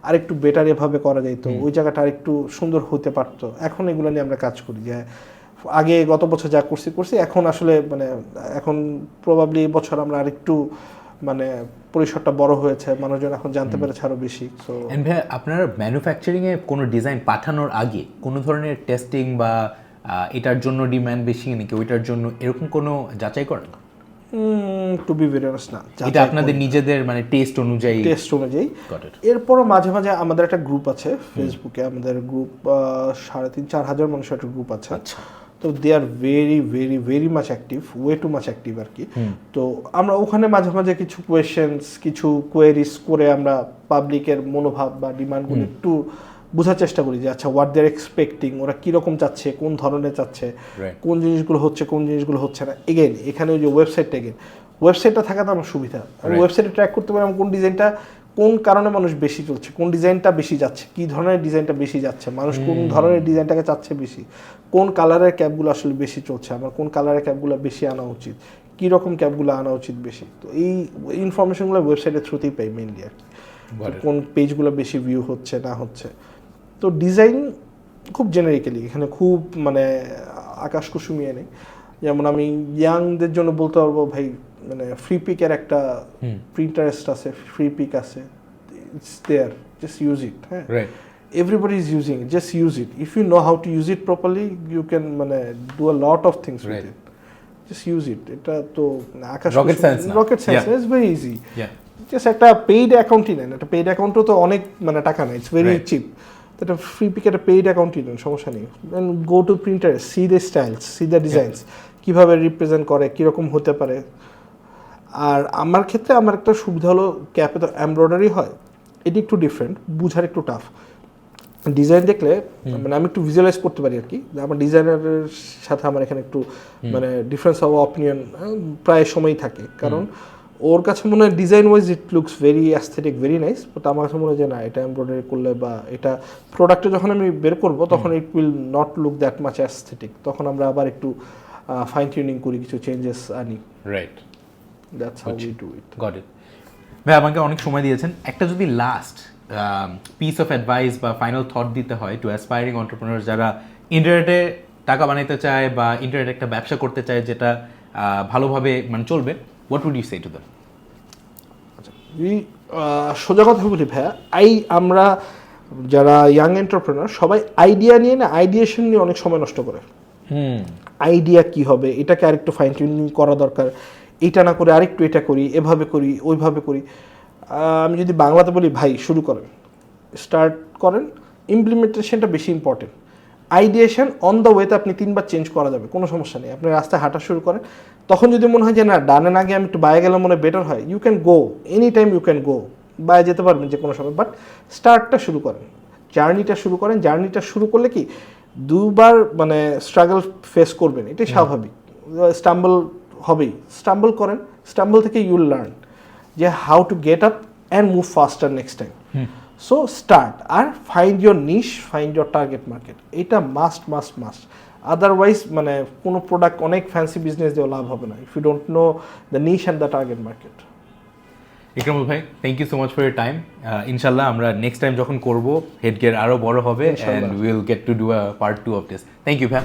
আরেকটু বেটার এভাবে করা যেত, ওই জায়গাটা আরেকটু সুন্দর হতে পারতো। এখন এগুলো নিয়ে আমরা কাজ করি, যে আগে গত বছর যা করছি এখন আসলে মানে এখন প্রবাবলি এই বছর আমরা আরেকটু মানে পরিসরটা বড় হয়েছে, মানুষজন এখন জানতে পেরেছে আরো বেশি। সো ভাই, আপনার ম্যানুফ্যাকচারিংয়ে কোনো ডিজাইন পাঠানোর আগে কোনো ধরনের টেস্টিং বা এটার জন্য ডিমান্ড বেশি নাকি ওইটার জন্য এরকম কোনো যাচাই করেন? টু বি ভেরি অনেস্ট না, এটা আপনাদের নিজেদের মানে টেস্ট অনুযায়ী। এরপরও মাঝে মাঝে আমাদের একটা গ্রুপ আছে ফেসবুকে, আমাদের গ্রুপ 3,500-4 হাজার মানুষের একটা গ্রুপ আছে। তো they are very very very much active, way too much active আর কি। তো আমরা ওখানে মাঝে মাঝে কিছু কোয়েশ্চেন্স, কিছু কোয়েরিজ করে আমরা পাবলিকের মনোভাব বা ডিমান্ডগুলো একটু বোঝার চেষ্টা করি, যে আচ্ছা হোয়াট দেয়ার এক্সপেক্টিং, ওরা কীরকম চাচ্ছে, কোন ধরনের চাচ্ছে, কোন জিনিসগুলো হচ্ছে, কোন জিনিসগুলো হচ্ছে না। এগেন এখানে ওই যে ওয়েবসাইটটা থাকাতে আমার সুবিধা, আমি ওয়েবসাইটে ট্র্যাক করতে পারি কোন ডিজাইনটা কোন কারণে মানুষ বেশি চলছে, কোন ডিজাইনটা বেশি যাচ্ছে, কী ধরনের ডিজাইনটা বেশি যাচ্ছে, মানুষ কোন ধরনের ডিজাইনটাকে চাচ্ছে বেশি, কোন কালারের ক্যাপগুলো আসলে বেশি চলছে, আমার কোন কালারের ক্যাপগুলো বেশি আনা উচিত, কী রকম ক্যাপগুলো আনা উচিত বেশি। তো এই ইনফরমেশনগুলো ওয়েবসাইটের থ্রুতেই পাই মেইনলি আর কি, কোন পেজগুলো বেশি ভিউ হচ্ছে না হচ্ছে। তো ডিজাইন খুব জেনারিক্যালি এখানে খুব মানে আকাশ কুসুমিয়ে নেই। যেমন আমি ইয়াংদের জন্য বলতে পারবো ভাই, মানে ফ্রি পিকের একটা প্রিন্টারেস্ট আছে, ফ্রি পিক আছে, it's there, just use it. হ্যাঁ, everybody is using it, just use it. If you know how to use it properly, you can মানে do a lot of things with it. Just use it. এটা তো আকাশ Rocket science না। Rocket science, Yeah. It's very easy. Yeah. Just একটা paid অ্যাকাউন্টই নেন, একটা paid অ্যাকাউন্টও তো অনেক মানে টাকা নেয়, ইটস ভেরি Right. চিপ। তো একটা ফ্রি পিক একটা পেইড অ্যাকাউন্টই নেন, সমস্যা নেই। Then go to Pinterest, see the styles, see the designs, কীভাবে রিপ্রেজেন্ট করে, কীরকম হতে পারে। আর আমার ক্ষেত্রে আমার একটা সুবিধা হলো ক্যাপে তো এমব্রয়ডারি হয়, এটি একটু ডিফারেন্ট, বুঝার একটু টাফ। ডিজাইন দেখলে মানে আমি একটু ভিজুয়ালাইজ করতে পারি আর কি। আমার ডিজাইনারের সাথে আমার এখানে একটু মানে ডিফারেন্স অফ অপিনিয়ন প্রায় সময়ই থাকে, কারণ ওর কাছে মনে হয় design wise it looks very aesthetic, very nice, but আমার কাছে মনে হয় যে না, এটা এমব্রয়ডারি করলে বা এটা প্রোডাক্টে যখন আমি বের করব তখন it will not look that much aesthetic. তখন আমরা আবার একটু ফাইন টিউনিং করি, কিছু চেঞ্জেস আনি। Right, that's how we do it. Got ইট। ভাই আমাকে অনেক সময় দিয়েছেন, একটা যদি লাস্ট পিস অফ অ্যাডভাইস বা ফাইনাল থট দিতে হয় টু অ্যাসপায়ারিং অন্টারপ্রেনার যারা ইন্টারনেটে টাকা বানাইতে চায় বা ইন্টারনেটে একটা ব্যবসা করতে চায় যেটা ভালোভাবে মানে চলবে, what would you say to them? সোজা কথা বলি ভাইয়া, আমরা যারা ইয়াং এন্টারপ্রেনার সবাই আইডিয়া নিয়ে না, আইডিয়েশন নিয়ে অনেক সময় নষ্ট করে। আইডিয়া কি হবে, এটাকে আরেকটু ফাইন টিউনিং করা দরকার, এটা না করে আরেকটু এটা করি, এভাবে করি, ওইভাবে করি। আমি যদি বাংলাতে বলি, ভাই শুরু করেন, স্টার্ট করেন, ইমপ্লিমেন্টেশনটা বেশি ইম্পর্টেন্ট। আইডিয়েশন অন দ্য ওয়েতে আপনি 3 বার চেঞ্জ করা যাবে, কোনো সমস্যা নেই। আপনি রাস্তায় হাঁটা শুরু করেন, তখন যদি মনে হয় যে না ডানে না গিয়ে আমি একটু বাইরে গেলে মনে বেটার হয়, you can go any time, you can go, বাইরে যেতে পারবেন যে কোনো সময়, বাট স্টার্টটা শুরু করেন, জার্নিটা শুরু করেন। জার্নিটা শুরু করলে কি 2বার মানে স্ট্রাগল ফেস করবেন, এটাই স্বাভাবিক। স্টাম্বল হবেই, স্টাম্বল করেন, স্টাম্বল থেকে ইউল লার্ন যে how to get up and move faster next time. So start, আর find your niche, find your target market, এটা মাস্ট মাস্ট মাস্ট। আদারওয়াইজ মানে কোনো প্রোডাক্ট অনেক ফ্যান্সি বিজনেস দিয়েও লাভ হবে না if you don't know the niche and the target market. Ikramul ভাই, thank you so much for your time. ইনশাল্লাহ আমরা নেক্সট টাইম যখন করবো হেড গিয়ার আরও বড় হবে, and will get to do a part 2 of this. Thank you ভাই।